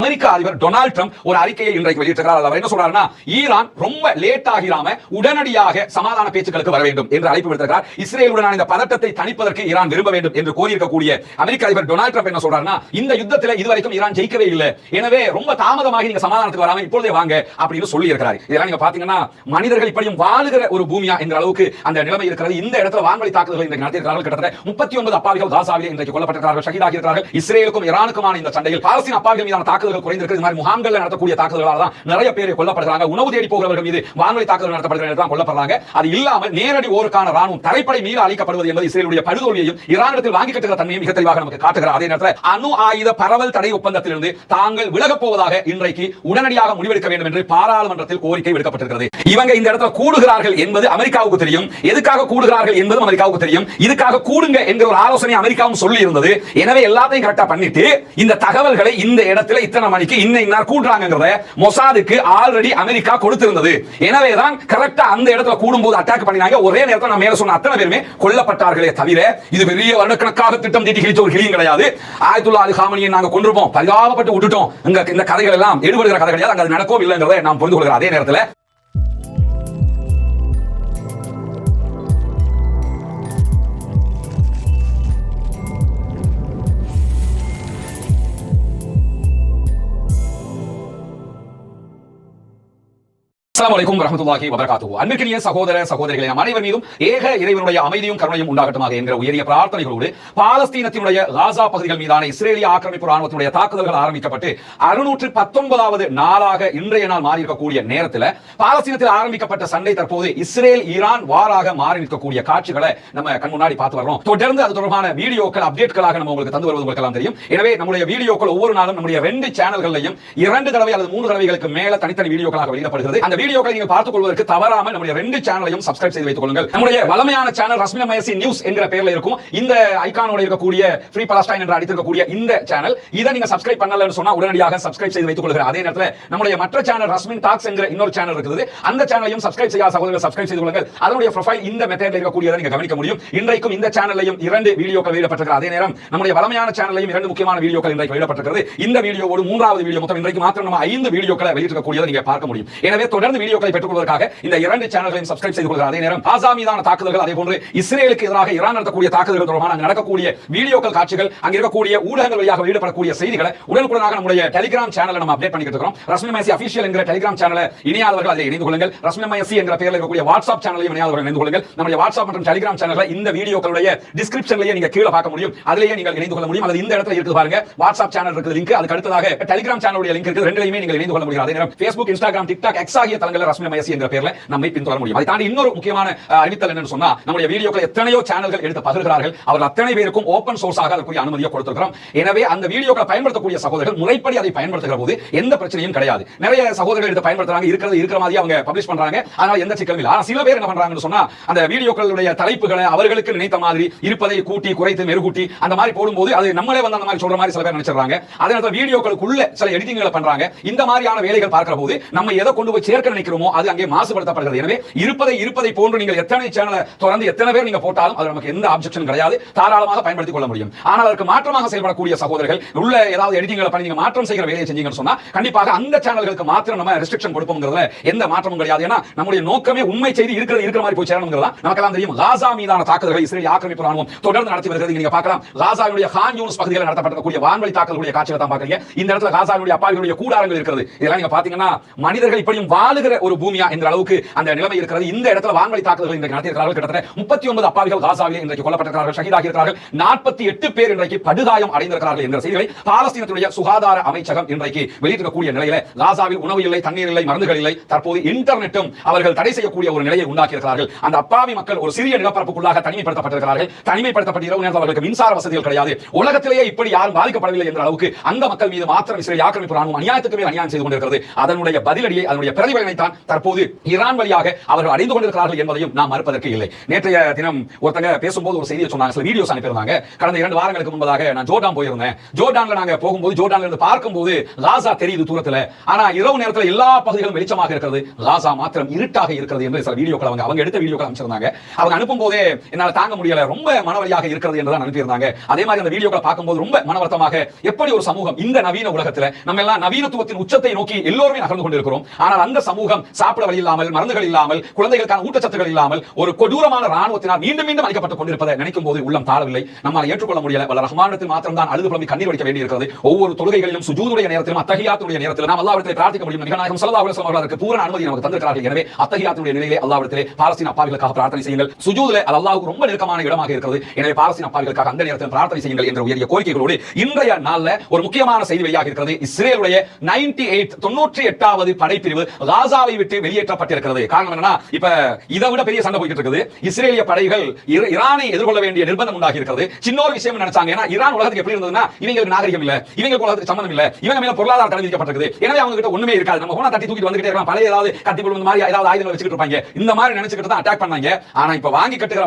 அமெரிக்க அதிபர் Donald Trump ஒரு அறிக்கையை இன்றைக்கு வெளியிட்டிருக்கிறார். அவர் என்ன சொல்றாருன்னா, ஈரான் ரொம்ப லேட் ஆகிராம உடனடியாக சமாதான பேச்சுக்களுக்கு வர வேண்டும் என்று அழைப்பு விடுத்திருக்கிறார். இஸ்ரேலுடனான இந்த பதட்டத்தை தணிப்பதற்கு ஈரான் விரும்ப வேண்டும் என்று கோரியிருக்கக்கூடிய அமெரிக்க அதிபர் டொனால்ட் ட்ரம்ப் என்ன சொல்றாருன்னா, இந்த யுத்தத்தில் இதுவரைக்கும் ஈரான் ஜெயிக்கவே இல்லை, எனவே ரொம்ப தாமதமாகி நீங்க சமாதானத்துக்கு வராம இப்பொழுதே வாங்க அப்படின்னு சொல்லி இருக்கிறார். இதெல்லாம் நீங்க பாத்தீங்கன்னா மனிதர்கள் இப்படியும் வாழுகிற ஒரு பூமியா என்ற அளவுக்கு அந்த நிலைமை இருக்கிறது. இந்த இடத்துல வான்வழி தாக்குதல்களை இன்றைக்கு நடத்தியிருக்கிறார்கள். கிட்டத்தட்ட 39 அப்பாவிகள் காசாவிலே இன்றைக்கு கொல்லப்பட்டிருக்கிறார்கள், ஷஹீதாகி இருக்கிறார்கள். இஸ்ரேலுக்கும் ஈரானுக்குமான இந்த சண்டையில் பாலஸ்தீன அப்பாவிகள் மீதான தாக்குதல்கள் குறைந்திருக்கிறது. இந்த மாதிரி முகாம்கள் நடத்தக்கூடிய தாக்குதல்களால் தான் நிறைய பேர் கொல்லப்படுகிறாங்க. உணவு தேடி போகிறவர்கள் மீது வான்வழி தாக்குதல் நடத்தப்படுகிறது தான் கொல்லப்படுறாங்க. அது இல்லாமல் நேரடி போருக்கான ராணுவம் தரைப்படை மீது அளிக்கப்படுவது என்பது இஸ்ரேலுடைய படுதோல்வியையும் ஈரானிடத்தில் வாங்கி கட்டுகிற தன்மையும் மிக தெளிவாக நமக்கு காட்டுகிறார். அதே நேரத்தில் அணு ஆயுத பரவல் தடை ஒப்பந்தத்திலிருந்து தாங்கள் விலகப் போவதாக இன்றைக்கு உடனடியாக முடிவெடுக்க வேண்டும் என்று பாராளுமன்றத்தில் கோரிக்கை விடுக்கப்பட்டிருக்கிறது. இவங்க இந்த இடத்துல கூடுகிறார்கள் என்பது அமெரிக்காவுக்கு தெரியும், எதுக்காக கூடுகிறார்கள் என்பதும் அமெரிக்காவுக்கு தெரியும். இதுக்காக கூடுங்க என்கிற ஒரு ஆலோசனை அமெரிக்காவும் சொல்லி இருந்தது. எனவே எல்லாத்தையும் கரெக்டா பண்ணிட்டு இந்த தகவல்களை இந்த இடத்துல இத்தனை மணிக்கு இன்னார் கூடுறாங்கங்கறத மொசாதுக்கு ஆல்ரெடி அமெரிக்கா கொடுத்திருந்தது. எனவே தான் கரெக்டா அந்த இடத்துல கூடும்போது அட்டாக் பண்ணினாங்க. ஒரே நேரத்தில் நான் மேல சொன்ன அத்தனை பேருமே கொல்லப்பட்டார்களே தவிர இது பெரிய வருடக்கணக்காக திட்டம் தீட்டி கிழிச்ச ஒரு கிளியும் கிடையாது. ஆயத்துல்லா அலி காமனியை நாங்க கொண்டிருப்போம், பரிதாபப்பட்டு விட்டுட்டோம். இந்த கதைகள் எல்லாம் எடுபடுகிற கதை கிடையாது, அங்க அது நடக்கவும் இல்லைங்கிறத நாம் புரிந்து கொள்கிறோம். அதே நேரத்தில் அஸ்ஸலாமு அலைக்கும் வரஹ்மத்துல்லாஹி வபரகாத்துஹு. அன்பிற்கினிய சகோதர சகோதரிகளே, நம் அனைவர் மீதும் ஏக இறைவனுடைய அமைதியும் கருணையும் உண்டாகட்டுமாக என்கிற உயரிய பிரார்த்தனைகளோடு பாலஸ்தீனத்தினுடைய காசா பகுதிகள் மீதான இஸ்ரேலிய ஆக்கிரமிப்பு ராணுவத்தினுடைய தாக்குதல்கள் ஆரம்பிக்கப்பட்டு 619வது நாளாக இன்றைய நாள் மாறி இருக்கக்கூடிய நேரத்தில் பாலஸ்தீனத்தில் ஆரம்பிக்கப்பட்ட சண்டை தற்போது இஸ்ரேல் ஈரான் வாராக மாறி இருக்கக்கூடிய காட்சிகளை நம்ம கண் முன்னாடி பார்த்து வரோம். தொடர்ந்து அது தொடர்பான வீடியோக்கள் அப்டேட்களாக நம்ம உங்களுக்கு தந்து வருவது உங்களுக்கு எல்லாம் தெரியும். எனவே நம்முடைய வீடியோக்கள் ஒவ்வொரு நாளும் நம்முடைய 2 சேனல்களையும் 2 தடவை அல்லது 3 தடவைகளுக்கு மேல தனித்தனி வீடியோக்களாக வெளியிடப்படுகிறது. அந்த வீடியோக்களை நீங்கள் பார்த்துக் கொள்வதற்கு தவறாமல் நம்முடைய 2 சேனலையும் சப்ஸ்கிரைப் செய்து வைத்துக் கொள்ளுங்கள். நம்முடைய வளமையான சேனல் ரஸ்மினா மயசி நியூஸ் என்கிற பெயர்ல இருக்கும். இந்த ஐகானோட இருக்கக்கூடிய ஃப்ரீ பாலஸ்டைன் என்று அடித்திருக்கக்கூடிய இந்த சேனல், இதை நீங்க சப்ஸ்கிரைப் பண்ணலன்னு சொன்னா உடனடியாக சப்ஸ்கிரைப் செய்து வைத்துக் கொள்ளுங்கள். அதே நேரத்தில் நம்முடைய மற்ற சேனல் ரஸ்மின் டாக்ஸ் என்கிற இன்னொரு சேனல் இருக்குது. அந்த சேனலையும் சப்ஸ்கிரைப் செய்யாத சகோதரர்கள் சப்ஸ்கிரைப் செய்து கொள்ளுங்கள். அதனுடைய ப்ரொஃபைல் இந்த மெத்தட்ல இருக்கக்கூடியதை நீங்க கவனிக்க முடியும். இன்றைக்கும் இந்த சேனலையும் 2 வீடியோக்கள் வெளியிடப்பட்டிருக்கிறது. அதே நேரம் நம்முடைய வளமையான சேனலையும் 2 முக்கியமான வீடியோக்கள் இன்றைக்கு வெளியிடப்பட்டிருக்கிறது. இந்த வீடியோவோடு 3வது வீடியோ மொத்தம் இன்றைக்கு மாத்திரம் நம்ம 5 வீடியோக்களை வெளியிட்டிருக்கக்கூடியதை நீங்க பார்க்க முடியும். எனவே தொடர்ந்து வீடியோக்களை பெற்றுக் கொள்வதற்காக இந்த 2 சேனல்களையும் சப்ஸ்கிரைப் செய்து கொள்கிறார். அதே நேரம் காசா மீதான தாக்குதல்கள், அதே போன்று இஸ்ரேலுக்கு எதிராக ஈரான் நடத்தக்கூடிய தாக்குதல்கள் தொடர்பான அங்கு நடக்கக்கூடிய வீடியோக்கள், காட்சிகள், அங்க இருக்கக்கூடிய ஊடகங்கள் வழியாக வெளியிடப்படக்கூடிய செய்திகளை உடனுக்குடனாக நம்முடைய டெலிகிராம் சேனலை நம்ம அப்டேட் பண்ணிட்டு இருக்கோம். ரஸ்மினா மயசி அபிஷியல் என்கிற டெலிகிராம் சேனலை இணையாதவர்கள் அதை இணைந்து கொள்ளுங்கள். ரஸ்மினா மயசி என்கிற பெயரில் இருக்கக்கூடிய வாட்ஸ்அப் சேனலையும் இணையாதவர்கள் இணைந்து கொள்ளுங்கள். நம்முடைய வாட்ஸ்அப் மற்றும் டெலிகிராம் சேனல்களை இந்த வீடியோக்களுடைய டிஸ்கிரிப்ஷன்லயே நீங்க கீழே பார்க்க முடியும். அதிலேயே நீங்கள் இணைந்து கொள்ள முடியும். அல்லது இந்த இடத்துல இருக்குது பாருங்க, வாட்ஸ்அப் சேனல் இருக்குது லிங்க், அதுக்கு அடுத்ததாக டெலிகிராம் சேனலுடைய லிங்க் இருக்குது. ரெண்டுலயுமே நீங்கள் இணைந்து கொள்ள முடியும். அதே நேரம் Facebook, Instagram, TikTok, X ஆகிய தளங்களில் ரஸ்மினா மயசி என்கிற பெயரில் நம்மை பின்தொடர முடியும். அதை தாண்டி இன்னொரு முக்கியமான அறிவித்தல் என்னன்னு சொன்னா, நம்முடைய வீடியோக்களை எத்தனையோ சேனல்கள் எடுத்து பகிர்கிறார்கள். அவர்கள் அத்தனை பேருக்கும் ஓபன் சோர்ஸாக அதற்குரிய அனுமதியை கொடுத்திருக்கிறோம். எனவே அந்த வீடியோக்களை பயன்படுத்தக்கூடிய சகோதரர்கள் முறைப்படி அதை பயன்படுத்துகிற போது எந்த பிரச்சனையும் கிடையாது. நிறைய சகோதரர்கள் எடுத்து பயன்படுத்துறாங்க, இருக்கிற மாதிரி அவங்க பப்ளிஷ் பண்றாங்க, அதனால எந்த சிக்கலும் இல்லை. ஆனா சில பேர் என்ன பண்றாங்கன்னு சொன்னா, அந்த வீடியோக்களுடைய தலைப்புகளை அவர்களுக்கு நினைத்த மாதிரி இருப்பதை கூட்டி குறைத்து மெருகூட்டி அந்த மாதிரி போடும்போது அது நம்மளே வந்து அந்த மாதிரி சொல்ற மாதிரி சில பேர் நினைச்சிடறாங்க. அதே நேரத்தில் வீடியோக்களுக்குள்ள சில எடிட்டிங்களை பண்றாங்க. இந்த மாதிரியான வேலைகள் பார்க்கிற போது நம்ம எதை கொண்டு போய் சேர்க்க நினைக்கிறோமோ அது அங்கே மாசுபடுத்தப்படுகிறது. எனவே இருப்பதை போன்று நீங்கள் எத்தனை சேனலை தொடர்ந்து எத்தனை பேர் நீங்க போட்டாலும் அது நமக்கு எந்த ஆப்ஜெக்ஷன் கிடையாது, தாராளமாக பயன்படுத்திக் கொள்ள முடியும். ஆனால் அதற்கு மாற்றமாக செயல்படக்கூடிய சகோதரர்கள் உள்ள ஏதாவது எடிட்டிங்களை பண்ணி நீங்க மாற்றம் செய்கிற வேலையை செஞ்சீங்கன்னு சொன்னா கண்டிப்பாக அந்த சேனல்களுக்கு மாத்திரம் நம்ம ரெஸ்ட்ரிக்ஷன் கொடுப்போம்ங்கிறதுல எந்த மாற்றமும் கிடையாது. ஏன்னா நம்முடைய நோக்கமே உண்மை செய்தி இருக்கிற மாதிரி போய் சேரணுங்கிறதா நமக்கெல்லாம் தெரியும். காசா மீதான தாக்குதல்களை இஸ்ரேல் ஆக்கிரமிப்பு ராணுவம் தொடர்ந்து நடத்தி வருகிறது. நீங்க பார்க்கலாம், காசாவுடைய கான் யூனிஸ் பகுதிகளில் நடத்தப்படக்கூடிய வான்வழி தாக்குதலுடைய காட்சிகளை தான் பார்க்கறீங்க. இந்த இடத்துல காசாவுடைய அப்பாவிகளுடைய கூடாரங்கள் இருக்கிறது. இதெல்லாம் நீங்க பாத்தீங்கன்னா மனிதர்கள் இப்படியும் வாழுகிற ஒரு பூமியா என்ற அளவுக்கு அந்த நிலைமை இருக்கிறது. இந்த இடத்துல வான்வழி தாக்குதல்கள் இன்றைக்கு நடத்தியிருக்கிறார்கள். கிட்டத்தட்ட 39 அப்பாவிகள் காசாவிலே இன்றைக்கு கொல்லப்பட்டிருக்கிறார்கள், ஷஹீதாகி இருக்கிறார்கள். 48 பேர் இன்றைக்கு படுகாயம் அடைந்திருக்கிறார்கள் என்ற செய்திகளை பாலஸ்தீனத்துடைய சுகாதார அமைச்சகம் இன்றைக்கு வெளியிட்டிருக்கக்கூடிய நிலையில காசாவில் உணவு இல்லை, தண்ணீர் இல்லை, மருந்துகள் இல்லை, தற்போது இன்டர்நெட்டும் அவர்கள் தடை செய்யக்கூடிய ஒரு நிலையை உண்டாக்கி இருக்கிறார்கள். அந்த அப்பாவி மக்கள் ஒரு சிறிய நிலப்பரப்புக்குள்ளாக தனிமைப்படுத்தப்பட்டிருக்கிறார்கள். தனிமைப்படுத்தப்பட்ட இரவு நேரத்தில் அவர்களுக்கு மின்சார வசதிகள் கிடையாது. உலகத்திலேயே இப்படி யாரும் பாதிக்கப்படவில்லை என்ற அளவுக்கு அந்த மக்கள் மீது மாத்திரம் இஸ்ரேல் ஆக்கிரமிப்பு ராணுவம் அநியாயத்துக்கு மேல் அநியாயம் செய்து கொண்டிருக்கிறது. அதனுடைய பதிலடியை, அதனுடைய பிரதிபலனை லொகேஷனை தான் தற்போது ஈரான் வழியாக அவர்கள் அடைந்து கொண்டிருக்கிறார்கள் என்பதையும் நாம் மறுப்பதற்கு இல்லை. நேற்றைய தினம் ஒருத்தங்க பேசும்போது ஒரு செய்தியை சொன்னாங்க, சில வீடியோஸ் அனுப்பியிருந்தாங்க. கடந்த 2 வாரங்களுக்கு முன்பதாக நான் ஜோர்டான் போயிருந்தேன். ஜோர்டான்ல நாங்க போகும்போது ஜோர்டான்ல இருந்து பார்க்கும்போது காசா தெரியுது தூரத்துல, ஆனா இரவு நேரத்தில் எல்லா பகுதிகளும் வெளிச்சமாக இருக்கிறது, காசா மாத்திரம் இருட்டாக இருக்கிறது என்று சில வீடியோக்கள் அவங்க எடுத்த வீடியோக்கள் அனுப்பிச்சிருந்தாங்க. அவங்க அனுப்பும் போதே என்னால தாங்க முடியல, ரொம்ப மனவலியாக இருக்கிறது என்றுதான் அனுப்பியிருந்தாங்க. அதே மாதிரி அந்த வீடியோக்களை பார்க்கும்போது ரொம்ப மனவர்த்தமாக, எப்படி ஒரு சமூகம் இந்த நவீன உலகத்துல நம்ம எல்லாம் நவீனத்துவத்தின் உச்சத்தை நோக்கி எல்லோருமே நகர்ந்து கொண்டிருக்கிறோம், ஆனால் அந்த சமூகம் சாப்பிட வழி இல்லாமல், மருந்துகள் இல்லாமல், குழந்தைகளுக்கான ஊட்டச்சத்துக்கள் இல்லாமல் ஒரு கொடூரமான ராணுவத்தினால் மீண்டும் மீண்டும் அளிக்கப்பட்டுக் கொண்டிருப்பதை நினைக்கும் போது உள்ளம் தாழவில்லை, நம்மால் ஏற்றுக்கொள்ள முடியல. வல்ல ரஹ்மானிடத்தில் மாத்திரம் தான் அழுது புலம்பி கண்ணீர் வடிக்க வேண்டியிருக்கிறது. ஒவ்வொரு தொழுகைகளிலும் சுஜூதுடைய நேரத்திலும் அத்தஹியாத்துடைய நேரத்திலும் நாம் அல்லாஹ்விடத்தில் பிரார்த்திக்க முடியும். நபிகள் ஸல்லல்லாஹு அலைஹி வஸல்லம் அவர்களுக்கு பூரண அனுமதி நமக்கு தந்திருக்கிறார்கள். எனவே அத்தஹியாத்துடைய நிலையிலே அல்லாஹ்விடத்திலே பாலஸ்தீன அப்பாவிகளுக்காக பிரார்த்தனை செய்யுங்கள். சுஜூதுல அல்லாஹ்வுக்கு ரொம்ப நெருக்கமான இடமாக இருக்கிறது. எனவே பாலஸ்தீன அப்பாவிகளுக்காக அந்த நேரத்தில் பிரார்த்தனை செய்யுங்கள் என்ற உயரிய கோரிக்கைகளோடு இன்றைய நாள்ல ஒரு முக்கியமான செய்தி வெளியாக இருக்கிறது. இஸ்ரேலுடைய 98வது படைப்பிரிவு காசாவை விட்டு வெளியேற்றப்பட்டிருக்கிறது. காரணம் என்னன்னா, இப்ப இதை விட பெரிய சண்டை போயிட்டு இருக்குது. இஸ்ரேலிய படைகள் ஈரானை எதிர்கொள்ள வேண்டிய நிர்பந்தம் உண்டாகி இருக்கிறது. சின்னொரு விஷயம் நினைச்சாங்க, ஏன்னா ஈரான் உலகத்துக்கு எப்படி இருந்ததுன்னா, இவங்களுக்கு நாகரிகம் இல்ல, இவங்களுக்கு உலகத்துக்கு சம்பந்தம் இல்ல, இவங்க மேல பொருளாதார தடை விதிக்கப்பட்டிருக்குது, எனவே அவங்க கிட்ட ஒண்ணுமே இருக்காது, நம்ம போனா தட்டி தூக்கிட்டு வந்துகிட்டே இருக்கலாம், பழைய ஏதாவது கத்தி பொருள் மாதிரி ஏதாவது ஆயுதங்கள் வச்சுக்கிட்டு இருப்பாங்க, இந்த மாதிரி நினைச்சுக்கிட்டு தான் அட்டாக் பண்ணாங்க. ஆனா இப்ப வாங்கி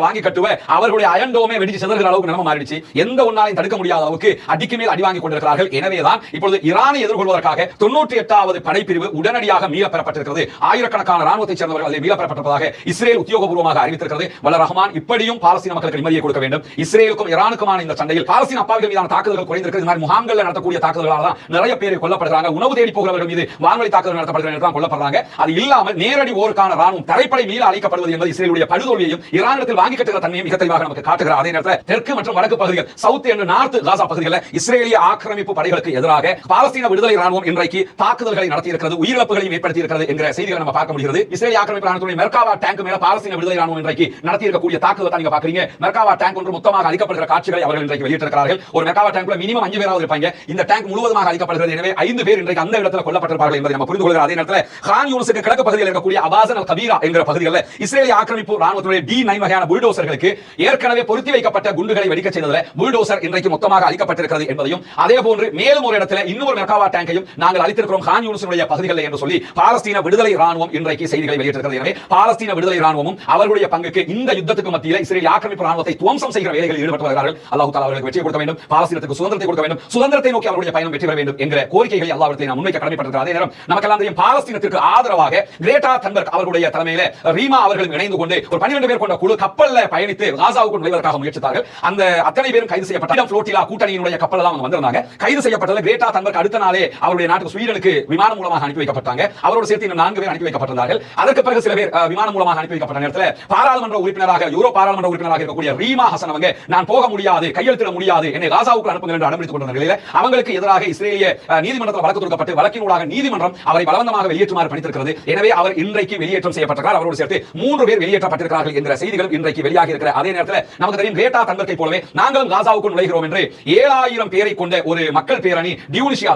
கட்டுவ அவர்களுடைய அயன்டோமே வெடிச்சு சிதறுகிற அளவுக்கு நிலைமை மாறிடுச்சு. எந்த ஒன்னாலையும் தடுக்க முடியாத அளவுக்கு அடிக்கு மேல் அடி வாங்கி கொண்டிருக்கிறார்கள். எனவேதான் இப்பொழுது ஈரானை எதிர்கொள்வதற்காக 98வது படைப்பிரிவு உடனடியாக மீளப்பெறப்பட்டிருக்கிறது. ஆயிரக்கணக்கான ராணுவத்தைச் சேர்ந்தவர்கள் அதில் மீளப்பெறப்பட்டதாக இஸ்ரேல் உத்தியோகபூர்வமாக அறிவித்திருக்கிறது. வல்ல ரஹ்மான் இப்படியும் பாலஸ்தீன மக்களுக்கு நிம்மதியை கொடுக்க வேண்டும். இஸ்ரேலுக்கும் ஈரானுக்குமான இந்த சண்டையில் பாலஸ்தீன அப்பாவிகள் மீதான தாக்குதல்கள் குறைந்திருக்கிறது. இந்த மாதிரி முகாம்கள் நடத்தக்கூடிய தாக்குதல்களால் தான் நிறைய பேர் கொல்லப்படுறாங்க. உணவு தேடி போகிறவர்கள் மீது வான்வழி தாக்குதல் நடத்தப்படுகிறது, கொல்லப்படுறாங்க. அது இல்லாமல் நேரடி போருக்கான ராணுவம் தரைப்படை மீள அளிக்கப்படுவது என்பது இஸ்ரேலுடைய படுதோல்வியையும் ஈரானிடத்தில் வாங்கி கட்டுகிற தன்மையும் மிக தெளிவாக நமக்கு காட்டுகிறார். அதே நேரத்தில் தெற்கு மற்றும் வடக்கு பகுதிகள், சவுத் அண்ட் நார்த் காசா பகுதிகளில் இஸ்ரேலிய ஆக்கிரமிப்பு படைகளுக்கு எதிராக பாலஸ்தீன விடுதலை ராணுவம் இன்றைக்கு தாக்குதல்களை நடத்தியிருக்கிறது, உயிரிழப்புகளையும் ஏற்படுத்தியிருக்கிறது என்கிற செய்திகளை நம்ம பார்க்க முடிகிறது. இஸ்ரேலிய ஆக்கிரமிப்பு ராணுவத்துடைய மெர்காவா டேங்க் மேல பாலஸ்தீன விடுதலை ராணுவம் இன்றைக்கு நடத்தியிருக்கக்கூடிய தாக்குதலை நீங்க பாக்குறீங்க. மெர்காவா டேங்க் ஒன்று மொத்தமாக அளிக்கப்படுகிற காட்சிகளை அவர்கள் இன்றைக்கு வெளியிட்டிருக்கிறார்கள். ஒரு மெர்காவா டேங்க்ல மினிமம் 5 பேராவது இருப்பாங்க. இந்த டேங்க் முழுவதுமாக அளிக்கப்படுகிறது. எனவே 5 பேர் இன்றைக்கு அந்த இடத்துல கொல்லப்பட்டிருப்பார்கள் என்பதை நம்ம புரிந்து கொள்கிறோம். அதே நேரத்தில் கான் யூனிஸுக்கு கிழக்கு பகுதியில் இருக்கக்கூடிய அபாசன் அல் கபீரா என்கிற பகுதிகளில் இஸ்ரேலிய ஆக்கிரமிப்பு ராணுவத்துடைய D9 வகையான புல்டோசர்களுக்கு ஏற்கனவே பொருத்தி வைக்கப்பட்ட குண்டுகளை வெடிக்க செய்ததில் புல்டோசர் இன்றைக்கு மொத்தமாக அளிக்கப்பட்டிருக்கிறது என்பதையும், அதே போன்று மேலும் ஒரு இடத்துல இன்னொரு மெர்காவா டேங்கையும் நாங்கள் அளித்திருக்கிறோம் கான் யூனிஸுடைய பகுதிகளில் என்று சொல்லி பாலஸ்தீன விடுதலை ராணுவம் இன்றைக்கு செய்திகளை வெளியிட்டிருக்கிறது. எனவே பாலஸ்தீன விடுதலை ராணுவமும் அவர்களுடைய பங்குக்கு இந்த யுத்தத்துக்கு மத்தியில் இஸ்ரேலிய ஆக்கிரமிப்பு ராணுவத்தை துவம்சம் செய்கிற வேலைகளில் ஈடுபட்டு வருகிறார்கள். அல்லாஹ் தஆலா அவர்களுக்கு வெற்றி கொடுக்க வேண்டும், பாலஸ்தீனத்துக்கு சுதந்திரத்தை கொடுக்க வேண்டும், சுதந்திரத்தை நோக்கி அவருடைய பயணம் வெற்றி பெற வேண்டும் என்கிற கோரிக்கைகளை அல்லாஹ்விடத்தில் நாம் முன்வைக்க கடமைப்பட்டிருக்கிறார். அதே நேரம் நமக்கெல்லாம் தெரியும், பாலஸ்தீனத்திற்கு ஆதரவாக கிரேட்டா தன்பர்க் அவர்களுடைய தலைமையில ரீமா அவர்களும் இணைந்து கொண்டு ஒரு 12 பேர் கொண்ட குழு கப்பல்ல பயணித்து காசாவுக்கு நுழைவதற்காக முயற்சித்தார்கள். அந்த அத்தனை பேரும் கைது செய்யப்பட்ட ஃப்ளோட்டிலா கூட்டணியினுடைய கப்பல் எல்லாம் வந்திருந்தாங்க. கைது செய்யப்பட்டது கிரேட்டா தன்பர்க் அடுத்த நாளே அவருடைய நாட்டுக்கு ஸ்வீடனுக்கு விமானம் மூலமாக அனுப்பி வைக்கப்பட்டாங்க. அவரோடு சேர்த்து இன்னும் 4 பேர் அனுப்பி வைக்கப்பட்டிருந்தார்கள். அதற்கு பிறகு சில பேர் விமானம் மூலமாக அனுப்பி வைக்கப்பட்ட நேரத்தில் பாராளுமன்ற உறுப்பினராக யூரோ பாராளுமன்ற உறுப்பினராக இருக்கக்கூடிய ரீமா ஹசன் அவங்க, நான் போக முடியாது, கையெழுத்திட முடியாது, என்னை காசாவுக்கு அனுப்புங்கள் என்று அனுமதித்துக் கொண்ட நிலையில் அவங்களுக்கு எதிராக இஸ்ரேலிய நீதிமன்றத்தில் வழக்கு தொடுக்கப்பட்டு வழக்கினூடாக நீதிமன்றம் அவரை பலவந்தமாக வெளியேற்றுமாறு பணித்திருக்கிறது. எனவே அவர் இன்றைக்கு வெளியேற்றம் செய்யப்பட்டிருக்கிறார். அவரோடு சேர்த்து 3 பேர் வெளியேற்றப்பட்டிருக்கிறார்கள் என்கிற செய்திகள் இன்றைக்கு வெளியாக இருக்கிற அதே நேரத்தில் நமக்கு தெரியும், கிரேட்டா தன்பர்க்கை போலவே நாங்களும் காசாவுக்கு நுழைகிறோம் என்று 7000 பேரை கொண்ட ஒரு மக்கள் பேரணி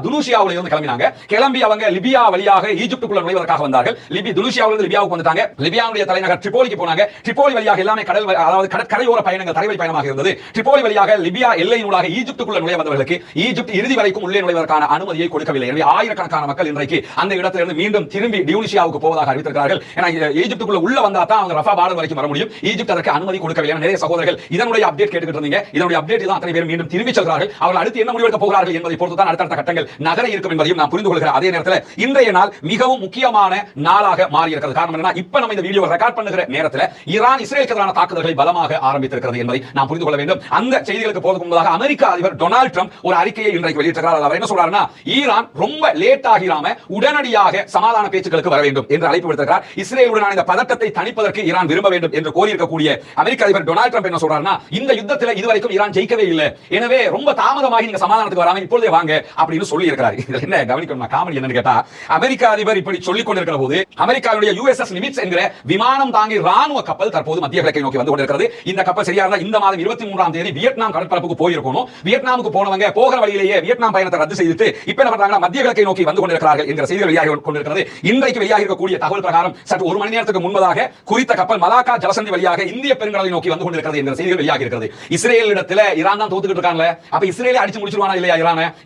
துனிசியாவில் இருந்து கிளம்பினாங்க. கிளம்பி அவங்க லிபியா வழியாக ஈஜிப்டுக்குள்ள நுழைவதற்காக வந்தார்கள். துனிசியாவிலிருந்து லிபியாவுக்கு வந்துட்டாங்க. லிபியாவுடைய தலைநகர் ட்ரிபோலிக்கு போனாங்க. ட்ரிபோலி வழியாக எல்லாமே கடல், அதாவது கடற்கரையோர பயணங்கள், தரைவழி பயணமாக இருந்தது. ட்ரிபோலி வழியாக லிபியா எல்லையினூடாக ஈஜிப்டுக்குள்ள நுழைய வந்தவர்களுக்கு ஈஜிப்ட் இறுதி வரைக்கும் உள்ளே நுழைவதற்கான அனுமதியை கொடுக்கவில்லை. எனவே ஆயிரக்கணக்கான மக்கள் இன்றைக்கு அந்த இடத்திலிருந்து மீண்டும் திரும்பி டியூனிசியாவுக்கு போவதாக அறிவித்திருக்கிறார்கள். ஏன்னா ஈஜிப்டுக்குள்ள உள்ள வந்தா தான் அவங்க ரஃபா பார்டர் வரைக்கும் வர முடியும். ஈஜிப்ட் அதற்கு அனுமதி கொடுக்கவில்லை. நிறைய சகோதரர்கள் இதனுடைய அப்டேட் கேட்டுக்கிட்டு இருந்தீங்க. இதனுடைய அப்டேட் தான் அத்தனை பேர் மீண்டும் திரும்பி செல்கிறார்கள். அவர்கள் அடுத்து என்ன முடிவெடுக்க போகிறார்கள் என்பதை பொறுத்து தான் அடுத்த கட்டங்கள் நகர இருக்கும் என்பதையும் நான் புரிந்து கொள்கிறேன். அதே நேரத்தில் இன்றைய நாள் மிகவும் முக்கியமான நாளாக மாறி இருக்கிறது. காரணம் என்ன, இப்ப நம்ம இந்த வீடியோ ரெக்கார்ட் பண்ணுகிற நேரத்தில் ஈரான் இஸ்ரேலுக்கு எதிரான தாக்குதல்களை பலமாக ஆரம்பித்திருக்கிறது என்பதை நாம் புரிந்து கொள்ள வேண்டும். அந்த செய்திகளுக்கு போவதற்கு முன்பதாக அமெரிக்க அதிபர் டொனால்ட் ட்ரம்ப் ஒரு அறிக்கையை இன்றைக்கு வெளியிட்டிருக்கிறார். அவர் என்ன சொல்றாருன்னா, ஈரான் ரொம்ப லேட் ஆகிராம உடனடியாக சமாதான பேச்சுக்களுக்கு வர வேண்டும் என்று அழைப்பு விடுத்திருக்கிறார். இஸ்ரேலுடனான இந்த பதட்டத்தை தணிப்பதற்கு ஈரான் விரும்ப வேண்டும் என்று கோரியிருக்கக்கூடிய அமெரிக்க அதிபர் டொனால்ட் ட்ரம்ப் என்ன சொல்றாருன்னா, இந்த யுத்தத்தில் இதுவரைக்கும் ஈரான் ஜெயிக்கவே இல்லை, எனவே ரொம்ப தாமதமாகி நீங்க சமாதானத்துக்கு வராம இப்பொழுதே வாங்க அப்படின்னு சொல்லி இருக்கிறார். இதுல என்ன கவனிக்கணும், காமெடி என்னன்னு கேட்டா, அமெரிக்க அதிபர் இப்படி சொல்லிக் கொண்டிருக்கிற போது அமெரிக்காவுடைய USS நிமிட்ஸ் என்கிற விமானம் தாங்கி ராணுவ கப்பல் தற்போது மத்திய கிழக்கை நோக்கி வந்து கொண்டிருக்கிறது. இந்த கப்பல் சரியா இருந்தா இந்த மாதம் 23ஆம் தேதி வியட்நாம் கடற்பரப்புக்கு போயிருக்கணும். வியட்நாமுக்கு போனவங்க போகிற வழியிலேயே வியட்நாம் பயணத்தை ரத்து செய்துட்டு இப்ப என்ன பண்றாங்க, மத்திய கிழக்கை நோக்கி வந்து கொண்டிருக்கிறார்கள் என்கிற செய்திகள் வெளியாகி கொண்டிருக்கிறது. இன்றைக்கு வெளியாகி இருக்கக்கூடிய தகவல் பிரகாரம் சற்று 1 மணி நேரத்துக்கு முன்பதாக குறித்த கப்பல் மலாக்கா ஜலசந்தி வழியாக இந்திய பெருங்கடலை நோக்கி வந்து கொண்டிருக்கிறது என்கிற செய்திகள் வெளியாகி இருக்கிறது. இஸ்ரேல் இடத்துல ஈரான் தான் தோத்துக்கிட்டு இருக்காங்க. அப்ப இஸ்ரேலை அடிச்சு முடிச்சிருவானா இல்லையா?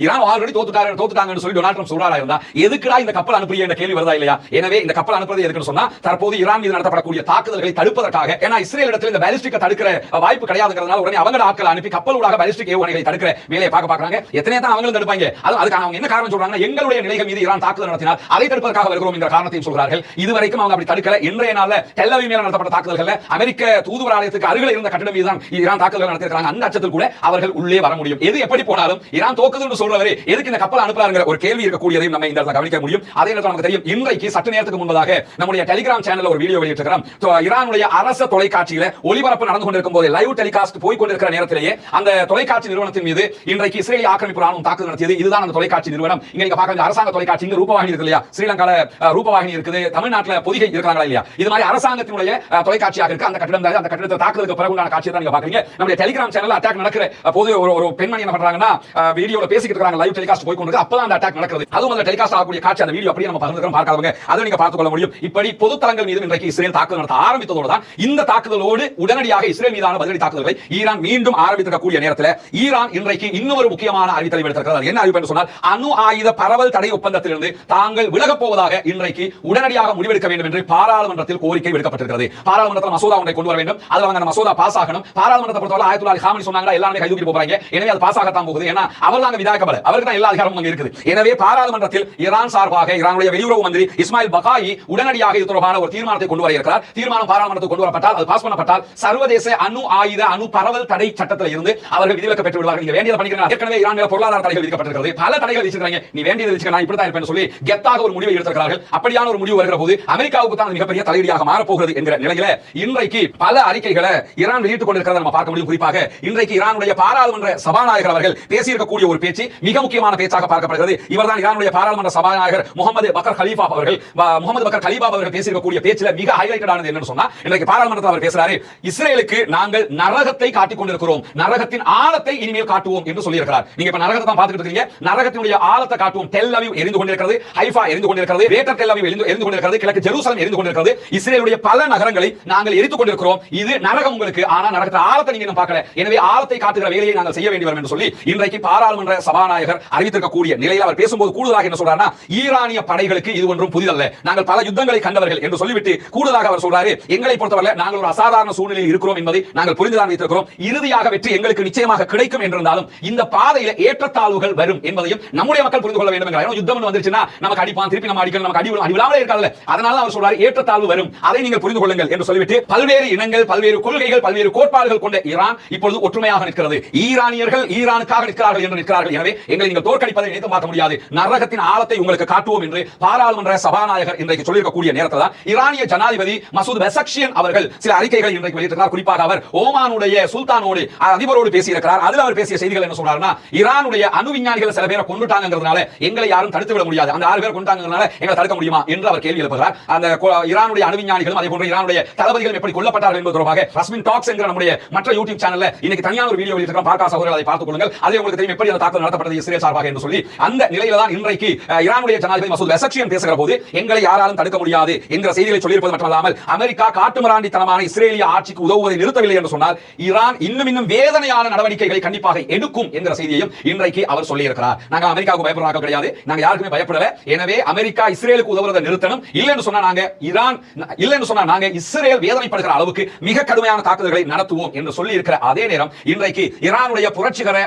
ஈரான் ஆல்ரெடி தோத்துட்டாங்கன்னு சொல்லி டொனால்ட் ட்ரம்ப் சொல்றாரா இருந்தா, எதுக்குடா இந்த கப்பல் அனுப்புறீங்க என்ற கேள்வி வருதா இல்லையா? இல்லையா? எனவே இந்த கப்பல் அனுப்புறது எதுக்குன்னு சொன்னா தற்போது ஈரான் மீது நடத்தப்படக்கூடிய தாக்குதல்களை தடுப்பதற்காக. ஏன்னா இஸ்ரேல் இடத்துல இந்த பாலிஸ்டிக் தடுக்கிற வாய்ப்பு கிடையாதுங்கிறதுனால உடனே அவங்க ஆட்களை அனுப்பி கப்பலூடாக பாலிஸ்டிக் ஏவுகணைகளை தடுக்கிற வேலையை பார்க்கறாங்க. எத்தனை தான் அவங்களும் தடுப்பாங்க. அதுக்கான அவங்க என்ன காரணம் சொல்றாங்கன்னா எங்களுடைய நிலைகள் மீது ஈரான் தாக்குதல் நடத்தினால் அதை தடுப்பதற்காக வருகிறோம் என்ற காரணத்தையும் சொல்கிறார்கள். இதுவரைக்கும் அவங்க அப்படி தடுக்கல. இன்றைய நாள்ல டெல் அவீவ் மேல நடத்தப்பட்ட தாக்குதல்கள் அமெரிக்க தூதுவர் ஆலயத்துக்கு அருகில் இருந்த கட்டடம் மீது தான் ஈரான் தாக்குதல் நடத்தியிருக்காங்க. அந்த அச்சத்தில் கூட அவர்கள் உள்ளே வர முடியும். எது எப்படி போனாலும் ஈரான் தோக்குதுன்னு சொல்றவரே எதுக்கு இந்த கப்பல் அனுப்புறாங்க ஒரு கேள்வி இருக்கக்கூடியதையும் நம்ம இந்த இடத்துல கவனிக்க முடியும். அதே நேரத்தில் நமக்கு தெரியும் இன்றைக்கு சற்று நேரத்துக்கு முன்பதாக நம்முடைய டெலிகிராம் சேனல்ல ஒரு வீடியோ வெளியிட்டிருக்கிறோம். ஈரானுடைய அரசு தொலைக்காட்சியில ஒளிபரப்பு நடந்து கொண்டிருக்கும் போது லைவ் டெலிகாஸ்ட் போய் கொண்டிருக்கிற நேரத்திலேயே அந்த தொலைக்காட்சி நிறுவனத்தின் மீது இன்றைக்கு இஸ்ரேலிய ஆக்கிரமிப்பு ராணுவம் தாக்குதல் நடத்தியது. இதுதான் அந்த தொலைக்காட்சி நிறுவனம். இங்க நீங்க பார்க்க அரசாங்க தொலைக்காட்சி இங்க ரூபவாகினி இருக்கு இல்லையா? ஸ்ரீலங்கால ரூபவாகினி இருக்குது, தமிழ்நாட்டுல பொதிகை இருக்காங்களா இல்லையா? இது மாதிரி அரசாங்கத்தினுடைய தொலைக்காட்சியாக இருக்கு. அந்த கட்டடம் அந்த கட்டடத்தை தாக்குதலுக்கு பிறகு உண்டான காட்சியை தான் நீங்க பாக்குறீங்க. நம்முடைய டெலிகிராம் சேனல்ல அட்டாக் நடக்கிற போது ஒரு பெண்மணி என்ன பண்றாங்கன்னா வீடியோல பேசிக்கிட்டு இருக்காங்க, லைவ் டெலிகாஸ்ட் போய் கொண்டிருக்கு. அப்பதான் அந்த அட்டாக் நடக்குது. அதுவும் அந்த டெலிகாஸ்ட் ஆகக்கூடிய காட்சி அந்த வீடியோ அப்படியே நம்ம பகிர்ந்துக்கிறோம். பார்க்காதவங்க அதை நீங்க பார்த்துக் கொள்ள முடியும். இப்படி பொது தளங்கள் மீது இன்றைக்கு இஸ்ரேல் தாக்குதல் நடத்த ஆரம்பித்ததோடு தான் இந்த தாக்குதலோடு உடனடியாக இஸ்ரேல் மீதான பதிலடி தாக்குதல்களை ஈரான் மீண்டும் ஆரம்பித்திருக்கக்கூடிய நேரத்தில் ஈரான் இன்றைக்கு இன்னொரு முக்கியமான அறிவித்தலை எடுத்திருக்கிறது. என்ன அறிவிப்பு என்று சொன்னால் அணு ஆயுத பரவல் தடை ஒப்பந்தத்திலிருந்து தாங்கள் விலகப் போவதாக இன்றைக்கு உடனடியாக முடிவெடுக்க வேண்டும் என்று பாராளுமன்றத்தில் கோரிக்கை விடுக்கப்பட்டிருக்கிறது. பாராளுமன்றத்தில் மசோதா ஒன்றை கொண்டு வர வேண்டும். அதுல அந்த மசோதா பாஸ் ஆகணும். பாராளுமன்றத்தை பொறுத்தவரை ஆயத்துல்லா அலி காமனி சொன்னாங்க எல்லாரும் கைது தூக்கி போறாங்க. எனவே அது பாஸ் ஆகத்தான் போகுது. ஏன்னா அவர் தான் விதாயகபல, அவருக்கு தான் எல்லா அதிகாரமும் அங்க இருக்குது. எனவே பாராளுமன்றத்தில் ஈரான் சார்பாக ஈரானுடைய வெளியுறவு மந்திரி இஸ்மாயில் பகாயி உடனடியாக இது தொடர்பான ஒரு தீர்மானத்தை கொண்டு வர இருக்கிறார். தீர்மானம் பாராளுமன்றத்துக்கு கொண்டு வரப்பட்டால் அது பாஸ் பண்ணப்பட்டால் சர்வதேச அணு ஆயுத அணு பரவல் தடை சட்டத்தில் இருந்து அவர்கள் விதிவிலக்கு பெற்று விடுவார்கள். நீங்க வேண்டியதை பண்ணிக்கிறீங்க. ஏற்கனவே ஈரான் மேல பொருளாதார தடைகள் விதிக்கப்பட்டிருக்கிறது. பல தடைகள் விதிச்சிருக்காங்க. நீ வேண்டியதை வச்சுக்க, நான் இப்படி தான் இருப்பேன்னு சொல்லி கெத்தாக ஒரு முடிவை எடுத்திருக்கிறார்கள். அப்படியான ஒரு முடிவு வருகிற போது அமெரிக்காவுக்கு தான் மிகப்பெரிய தலையீடாக மாறப்போகிறது என்கிற நிலையில இன்றைக்கு பல அறிக்கைகளை ஈரான் வெளியிட்டுக் கொண்டிருக்கிறத நம்ம பார்க்க முடியும். குறிப்பாக இன்றைக்கு ஈரானுடைய பாராளுமன்ற சபாநாயகர் அவர்கள் பேசியிருக்கக்கூடிய ஒரு பேச்சு மிக முக்கியமான பேச்சாக பார்க்கப்படுகிறது. இவர்தான் ஈரானுடைய பாராளுமன்ற சபாநாயகர் முகமது பக்கர் கலீஃபா அவர்கள் பேசியிருக்கக்கூடிய பேச்சில் மிக ஹைலைட்டடானது என்னன்னு சொன்னா இன்றைக்கு பாராளுமன்றத்தில் அவர் பேசுறாரு, இஸ்ரேலுக்கு நாங்கள் நரகத்தை காட்டிக் கொண்டிருக்கிறோம், நரகத்தின் ஆழத்தை இனிமேல் காட்டுவோம் என்று சொல்லியிருக்கிறார். நீங்க இப்ப நரகத்தை தான் பார்த்துட்டு இருக்கீங்க. நரகத்தினுடைய ஆழத்தை காட்டுவோம். டெல் அவீவ் எரிந்து கொண்டிருக்கிறது, ஹைஃபா எரிந்து கொண்டிருக்கிறது, கிரேட்டர் டெல் அவீவ் எரிந்து கொண்டிருக்கிறது, கிழக்கு ஜெருசலம் எரிந்து கொண்டிருக்கிறது. இஸ்ரேலுடைய பல நகரங்களை நாங்கள் எரித்துக் கொண்டிருக்கிறோம். இது நரகம் உங்களுக்கு. ஆனா நரகத்தின் ஆழத்தை நீங்க பார்க்கல. எனவே ஆழத்தை காட்டுகிற வேலையை நாங்கள் செய்ய வேண்டி வரும் என்று சொல்லி இன்றைக்கு பாராளுமன்ற சபாநாயகர் அறிவித்திருக்கக்கூடிய நிலையில் அவர் பேசும்போது கூடுதலாக என்ன சொல்றாருன்னா ஈரானிய படைகளுக்கு இது ஒன்றும் புதிதல்ல, நாங்கள் பல யுத்தங்களை கண்டவர்கள் என்று சொல்லிவிட்டு கூடுதலாக அவர் சொல்றாரு, எங்களை பொறுத்தவரை நாங்கள் ஒரு அசாதாரண சூழ்நிலையில் இருக்கிறோம் என்பதை நாங்கள் புரிந்துதான் வைத்திருக்கிறோம். இறுதியாக வெற்றி எங்களுக்கு நிச்சயமாக கிடைக்கும் என்றிருந்தாலும் இந்த பாதையில ஏற்றத்தாழ்வுகள் வரும் என்பதையும் நம்முடைய மக்கள் புரிந்து கொள்ள வேண்டும் என்கிறார். யுத்தம் வந்துருச்சுன்னா நமக்கு அடிப்பான், திருப்பி நம்ம அடிக்கணும், நமக்கு அடிவிழாமலே இருக்காது. அதனால அவர் சொல்றாரு ஏற்றத்தாழ்வு வரும், அதை நீங்கள் புரிந்து கொள்ளுங்கள் என்று சொல்லிவிட்டு பல்வேறு இனங்கள், பல்வேறு கொள்கைகள், பல்வேறு கோட்பாடுகள் கொண்ட ஈரான் இப்பொழுது ஒற்றுமையாக நிற்கிறது. ஈரானியர்கள் ஈரானுக்காக நிற்கிறார்கள் என்று நிற்கிறார்கள். எனவே எங்களை நீங்கள் தோற்கடிப்பதை நினைத்து பார்க்க முடியாது, நரகத்தின் ஆழத்தை உங்களுக்கு காட்டுவோம் என்று பாராளுமன்ற சபாநாயகர் இன்றைக்கு சொல்லியிருக்கக்கூடிய நேரத்தில் தான் ஈரானிய ஜனாதிபதி மசூத் பெசக்ஷியன் அவர்கள் சில அறிக்கைகளை இன்றைக்கு வெளியிட்டிருக்கிறார். குறிப்பாக அவர் ஓமானுடைய சுல்தானோடு அதிபரோடு பேசியிருக்கிறார். அதில் அவர் பேசிய செய்திகள் என்ன சொல்றாருன்னா, ஈரானுடைய அணு விஞ்ஞானிகள் சில பேரை கொண்டுட்டாங்கிறதுனால எங்களை யாரும் தடுத்து விட முடியாது, அந்த 6 பேர் கொண்டாங்கிறதுனால எங்களை தடுக்க முடியுமா என்று அவர் கேள்வி எழுப்புகிறார். அந்த ஈரானுடைய அணு விஞ்ஞானிகளும் அதே போன்ற ஈரானுடைய தளபதிகள் எப்படி கொல்லப்பட்டார்கள் என்பது தொடர்பாக ரஸ்மின் டாக்ஸ் என்கிற நம்முடைய மற்ற யூடியூப் சேனல்ல இன்னைக்கு தனியான ஒரு வீடியோ வெளியிட்டிருக்கிறோம். பார்க்க சகோதரர்கள் அதை பார்த்துக் கொள்ளுங்கள். அதே உங்களுக்கு தெரியும் எப்படி அந்த தாக்குதல் நடத்தப்பட்டது இஸ்ரேல் சார்பாக என்று சொல்லி. அந்த நிலையில தான் இன்றைக்கு ஈரானுடைய ஜனாதிபதி மசூத் பெசக்ஷியன் பேசுகிற போது எங்களை யாராலும் தடுக்க முடியாது என்கிற செய்திகளை சொல்லியிருப்பது மட்டுமல்லாமல் அமெரிக்கா காட்டுமிராண்டித்தனமான இஸ்ரேலிய ஆட்சிக்கு உதவுவதை நிறுத்தவில்லை என்று சொன்னால் ஈரான் இன்னும் வேதனையான நடவடிக்கைகளை கண்டிப்பாக எடுக்கும் என்கிற செய்தியையும் இன்றைக்கு அவர் சொல்லியிருக்கிறார். நாங்க அமெரிக்காவுக்கு பயப்படுறாங்க கிடையாது, நாங்க யாருக்குமே பயப்படல. எனவே அமெரிக்கா இஸ்ரேலுக்கு உதவுவதை நிறுத்தணும். இல்லைன்னு சொன்னா நாங்க ஈரான் இல்லைன்னு சொன்னா நாங்க இஸ்ரேல் வேதனைப்படுகிற அளவுக்கு மிக கடுமையான தாக்குதல்களை நடத்துவோம் என்று சொல்லி இருக்கிற அதே நேரம் இன்றைக்கு ஈரானுடைய புரட்சிகர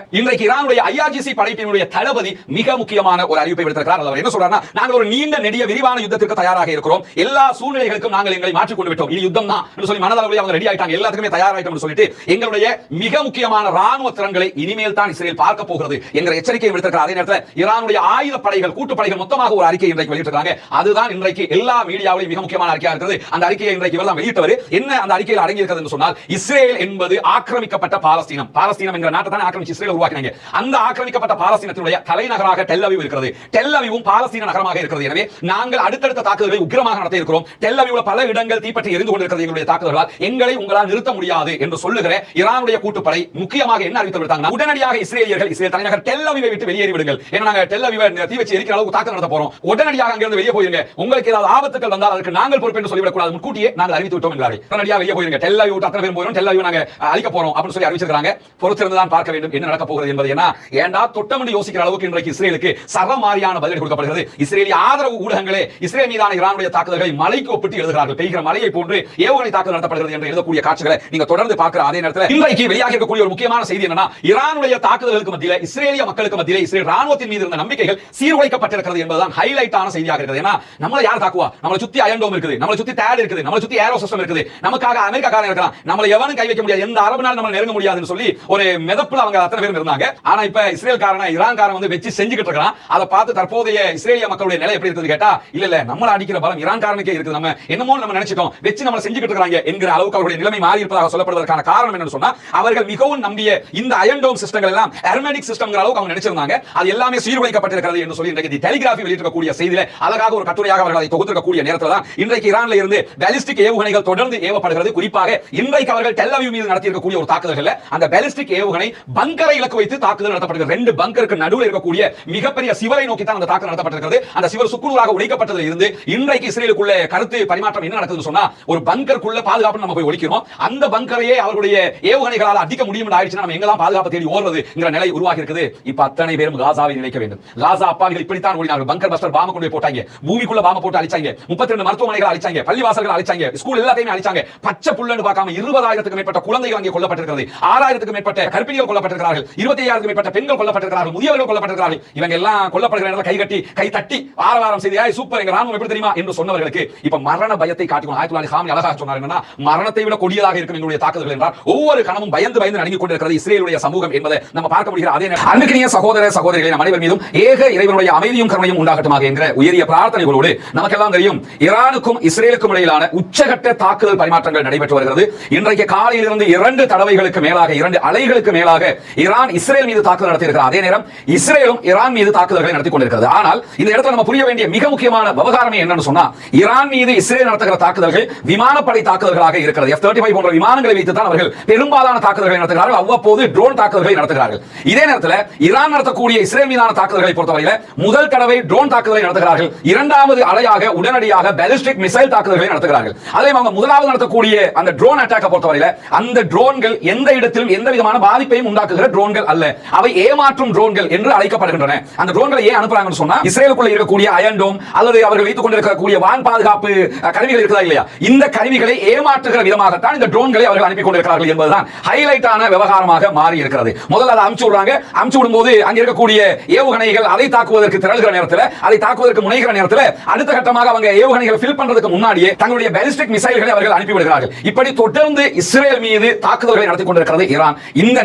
ஈரானுடைய IRGC படைப்பினுடைய தளபதி மிக முக்கியமான ஒரு அறிவிப்பை விடுத்திருக்கிறார். அவர் என்ன சொல்றாருன்னா, நாங்கள் ஒரு நீண்ட நெடிய விரிவான யுத்தத்திற்கு தயாராக இருக்கிறோம், எல்லா சூழ்நிலைகளுக்கும் நாங்கள் எங்களை மாற்றிக் கொண்டு விட்டோம், இது யுத்தம் தான் என்று சொல்லி மனதளவில் அவங்க ரெடி ஆயிட்டாங்க, எல்லாத்துக்குமே தயாராயிட்டோம் சொல்லிட்டு எங்களுடைய மிக முக்கியமான ராணுவ திறன்களை இனிமேல் தான் இஸ்ரேல் பார்க்க போகிறது என்கிற எச்சரிக்கையை விடுத்திருக்கிறார். அதே நேரத்தில் ஈரானுடைய ஆயுத படைகள் கூட்டுப்படைகள் மொத்தமாக ஒரு அறிக்கை இன்றைக்கு வெளியிட்டிருக்காங்க. அதுதான் இன்றைக்கு எல்லா மீடியாவிலும் மிக முக்கியமான அறிக்கையாக இருக்கிறது. அந்த அறிக்கையை இன்றைக்கு இவரெல்லாம் வெளியிட்டவர் என்ன அந்த அறிக்கையில் அடங்கி இருக்கிறது என்று சொன்னால், இஸ்ரேல் என்பது ஆக்கிரமிக்கப்பட்ட பாலஸ்தீனம், பாலஸ்தீனம் என்கிற நாட்டை தான் ஆக்கிரமிச்சு இஸ்ரேல் உருவாக்கினாங்க. அந்த ஆக்கிரமிக்கப்பட்ட பாலஸ்தீனத்தினுடைய தலைநகராக டெல் அவீவ் இருக்கிறது. டெல் அவீவும் பாலஸ்தீன நகரமாக இருக்கிறது. எனவே நாங்கள் அடுத்தடுத்த தாக்குதல்களை உக்கிரமாக நடத்த இருக்கிறோம். டெல் அவீவ்ல பல இடங்கள் தீப்பற்றி எரிந்து கொண்டிருக்கிறது. எங்களுடைய தாக்குதல்களால் எங்களை உங்களால் நிறுத்த முடியாது என்று சொல்லுகிற ஈரானுடைய கூட்டுப்படை முக்கியமாக என்ன அறிவித்து விட்டாங்க, உடனடியாக இஸ்ரேலியர்கள் இஸ்ரேல் தலைநகர் டெல் அவீவை விட்டு வெளியேறி விடுங்கள், ஏன்னா நாங்கள் டெல் அவீவை தீ வச்சு எரிக்கிற அளவுக்கு தாக்குதல் நடத்த போறோம், உடனடியாக அங்கிருந்து வெளியே போயிருங்க, உங்களுக்கு ஏதாவது ஆபத்துகள் வந்தால் அதற்கு நாங்கள் பொறுப்பு என்று சொல்லிவிடக் கூடாது, முன்கூட்டியே நாங்கள் அறிவித்து விட்டோம் என்றார்கள். உடனடியாக வெளியே போயிருங்க, டெல் அவீவ் விட்டு அத்தனை பேர் போயிடும், டெல் அவீவ் நாங்க அழிக்க போறோம் அப்படின்னு சொல்லி அறிவிச்சிருக்காங்க. பொறுத்திருந்து தான் பார்க்க வேண்டும் என்ன நடக்க போகிறது என்பது. ஏன்னா ஏண்டா தொட்டமிட்டு யோசிக்கிற அளவுக்கு இன்றைக்கு இஸ்ரேலுக்கு சரமாரியான பதிலடி கொடுக்கப்படுகிறது. இஸ்ரேலிய ஆதரவு ஊடகங்களை ஆய்வாளர்களே இஸ்ரேல் மீதான ஈரானுடைய தாக்குதல்களை மலைக்கு ஒப்பிட்டு எழுதுகிறார்கள். பெய்கிற மலையை போன்று ஏவுகணை தாக்குதல் நடத்தப்படுகிறது என்று எழுதக்கூடிய காட்சிகளை நீங்க தொடர்ந்து பார்க்கிற அதே நேரத்தில் இன்றைக்கு வெளியாக இருக்கக்கூடிய ஒரு முக்கியமான செய்தி என்னன்னா, ஈரானுடைய தாக்குதலுக்கு மத்தியில இஸ்ரேலிய மக்களுக்கு மத்தியில இஸ்ரேல் ராணுவத்தின் மீது இருந்த நம்பிக்கைகள் சீர்குலைக்கப்பட்டிருக்கிறது என்பதுதான் ஹைலைட்டான செய்தியாக இருக்கிறது. ஏன்னா நம்மள யார் தாக்குவா? நம்மளை சுத்தி அயன் டோம் இருக்குது, நம்மளை சுத்தி தேட் இருக்குது, நம்மளை சுத்தி ஏரோ சிஸ்டம் இருக்குது, நமக்காக அமெரிக்காக்காரன் இருக்கான், நம்மளை எவனும் கை வைக்க முடியாது, எந்த அரபு நாள் நம்மளை நெருங்க முடியாதுன்னு சொல்லி ஒரு மிதப்புல அவங்க அத்தனை பேர் இருந்தாங்க. ஆனா இப்ப இஸ்ரேல் காரன ஈரான் காரன் வந்து வெச்சு செஞ்சுக்கிட்டு இருக்கான். அதை பார்த்து தற்போதைய இஸ்ரேலிய மக்களுடைய நிலை எப்படி இருக்குது கேட்டா, இல்ல நம்மள அடிக்கிற பலம் ஈரான் காரனுக்கே இருக்குது, நம்ம என்னமோ நம்ம நினைச்சிட்டோம், வெச்சு நம்மளை செஞ்சுக்கிட்டு இருக்காங்க என்கிற அளவுக்கு அவருடைய நிலைமை மாறி இருப்பதாக சொல்லப்படுவதற்கான காரணம் என்னன்னு சொன்னா, அவர்கள் மிகவும் நம்பிய இந்த அயன் டோம் சிஸ்டங்கள் எல்லாம் ஹெர்மெடிக் சிஸ்டம்ங்கிற அளவுக்கு அவங்க நினைச்சிருந்தாங்க. அது எல்லாமே சீர்குலைக்கப்பட்டிருக்கிறது என்று சொல்லி இன்றைக்கு டெலிகிராஃபி வெளியிட்டிருக்கக்கூடிய செய்தியில அழகாக ஒரு கட்டுரையாக அவர்கள் அதை தொகுத்திருக்கக்கூடிய நேரத்தில் தான் இன்றைக்கு ஈரான்ல இருந்து பாலிஸ்டிக் ஏவுகணைகள் தொடர்ந்து ஏவப்படுகிறது. குறிப்பாக இன்றைக்கு அவர்கள் டெல் அவீவ் மீது நடத்தியிருக்கக்கூடிய ஒரு தாக்குதல்கள் அந்த பாலிஸ்டிக் ஏவுகணை பங்கரை இலக்கு வைத்து தாக்குதல் நடத்தப்படுகிறது. ரெண்டு பங்கருக்கு நடுவில் இருக்கக்கூடிய மிகப்பெரிய சிவரை நோக்கி தான் அந்த தாக்குதல் நடத்தப்பட்டிருக்கிறது. அந்த சிவர் சுக்குநூறாக உடைக்கப்பட்டதில் இருந்து இன்றைக்கு இஸ்ரேலுக்குள்ள கருத்து பரிமாற்றம் என்ன நடக்குதுன்னு சொன்னா, ஒரு பங்கருக்குள்ள பாதுகாப்பு நம்ம போய் ஒழிக்கிறோம், அந்த பங்கரையே அவர்களுடைய ஏவுகணைகளால் அடிக்க முடியும் ஆயிடுச்சுன்னா நம்ம எங்கெல்லாம் பாதுகாப்பு தேடி ஓடுறதுங்கிற நிலை உருவாகி இருக்குது. இப்ப அத்தனை பேரும் காசாவை நினைக்க வேண்டும். காசா அப்பாவிகள் இப்படித்தான் ஓடினார்கள். பங்கர் பஸ்டர் பாம்பு கொண்டு போய் போட்டாங்க, பூமிக்குள்ள பாம்பு போட்டு அழிச்சாங்க, 32 மருத்துவமனைகளை அழிச்சாங்க, பள்ளிவாசல்களை அழிச்சாங்க, ஸ்கூல் எல்லாத்தையுமே அழிச்சாங்க. பச்சை புல்லன்னு பார்க்காம 20,000க்கு மேற்பட்ட குழந்தைகள் அங்கே கொல்லப்பட்டிருக்கிறது, 6,000க்கு மேற்பட்ட கர்ப்பிணிகள் கொல்லப்பட்டிருக்கிறார்கள், 25,000க்கு மேற்பட்ட பெண்கள் கொல்லப்பட்டிருக்கிறார்கள், முதியவர்கள் கொல்லப்பட்டிருக்கிறார்கள். இவங்க எல்லாம் கொல்லப்படுகிற நேரத்தில் கை கட்டி கை தட்டி ஆரவாரம் செய்து சூப்பர் எங்க ராணுவம் எப்படி தெரியுமா என்று சொன்னவர்களுக்கு இப்ப மரண பயத்தை காட்டிக்கணும். ஆயத்துல்லா காமி அழகாக சொன்னார், என்னன்னா மரணத்தை விட கொடியதாக இருக்கும் எங்களுடைய தாக்குதல்கள் என்றால் ஒவ்வொரு கணமும் பயந்து பயந்து நடுங்கிக் கொண்டிருக்கிறது இஸ்ரேலுடைய சமூகம் என்பதை நம்ம பார்க்க முடிகிற அதே நேரம் அன்புக்கினிய சகோதர சகோதரிகளை நம் அனைவர் மீதும் ஏக இறைவனுடைய அமைதியும் கருணையும் உண்டாகட்டுமாக என்ற உயரிய பிரார்த்தனைகளோடு நமக்கெல்லாம் தெரியும் ஈரானுக்கும் இஸ்ரேலுக்கும் இடையிலான உச்சகட்ட தாக்குதல் பரிமாற்றங்கள் நடைபெற்று வருகிறது. இன்றைக்கு காலையிலிருந்து 2 தடவைகளுக்கு மேலாக 2 அலைகளுக்கு மேலாக ஈரான் இஸ்ரேல் மீது தாக்குதல் நடத்தியிருக்கிறது. அதே நேரம் இஸ்ரேலும் ஈரான் மீது தாக்குதல்களை நடத்தி கொண்டிருக்கிறது. ஆனால் இந்த இடத்துல நம்ம புரிய வேண்டிய மிக முக்கியமான விவகாரமே என்னன்னு சொன்னா, ஈரான் மீது இஸ்ரேல் நடத்துகிற தாக்குதல்கள் விமானப்படை தாக்குதல்களாக இருக்கிறது. F-35 போன்ற விமானங்களை வைத்து தான் அவர்கள் பெரும்பாலான தாக்குதல்களை நடத்துகிறார்கள். அவ்வப்போது ட்ரோன் தாக்குதல்களை நடத்துகிறார்கள். இதே நேரத்தில் ஈரான் நடத்தக்கூடிய இஸ்ரேல் மீதான தாக்குதல்களை பொறுத்தவரையில் முதல் தடவை ட்ரோன் தாக்குதலை நடத்துகிறார்கள், இரண்டாவது அலையாக உடனடியாக பாலிஸ்டிக் மிசைல் தாக்குதல்களை நடத்துகிறார்கள். அதே அவங்க முதலாவது நடத்தக்கூடிய அந்த ட்ரோன் அட்டாக்கை பொறுத்தவரையில் அந்த ட்ரோன்கள் எந்த இடத்திலும் எந்த விதமான பாதிப்பையும் உண்டாக்குகிற ட்ரோன்கள் அல்ல, அவை ஏமாற்றும் ட்ரோன்கள் என்று அழைக்கப்படுகின்றன. அந்த ட்ரோன்களை ஏன் அனுப்புறாங்கன்னு சொன்னா, இஸ்ரேலுக்குள்ள இருக்கக்கூடிய அயன் டோம் அல்லது அவர்கள் வைத்துக் கொண்டிருக்கக்கூடிய வான் பாதுகாப்பு கருவிகள் இருக்குதா இல்லையா, இந்த கருவிகளை ஏமாற்றுகிற விதமாகத்தான் இந்த ட்ரோன்களை அவர்கள் அனுப்பி கொண்டிருக்கிறார்கள் என்பதுதான் ஹைலைட்டான விவகாரமாக மாறி இருக்கிறது. முதல்ல அதை அனுப்பிச்சு விடுறாங்க, அனுப்பிச்சு விடும்போது அங்க இருக்கக்கூடிய ஏவுகணைகள் அதை தாக்குவதற்கு திரளுகிற நேரத்தில், அதை தாக்குவதற்கு முனைகிற நேரத்தில் அடுத்த கட்டமாக அவங்க ஏவுகணைகள் ஃபில் பண்றதுக்கு முன்னாடியே தங்களுடைய பாலிஸ்டிக் மிசைல்களை அவர்கள் அனுப்பி விடுகிறார்கள். இப்படி தொடர்ந்து இஸ்ரேல் மீது தாக்குதல்களை நடத்தி கொண்டிருக்கிறது ஈரான். இந்த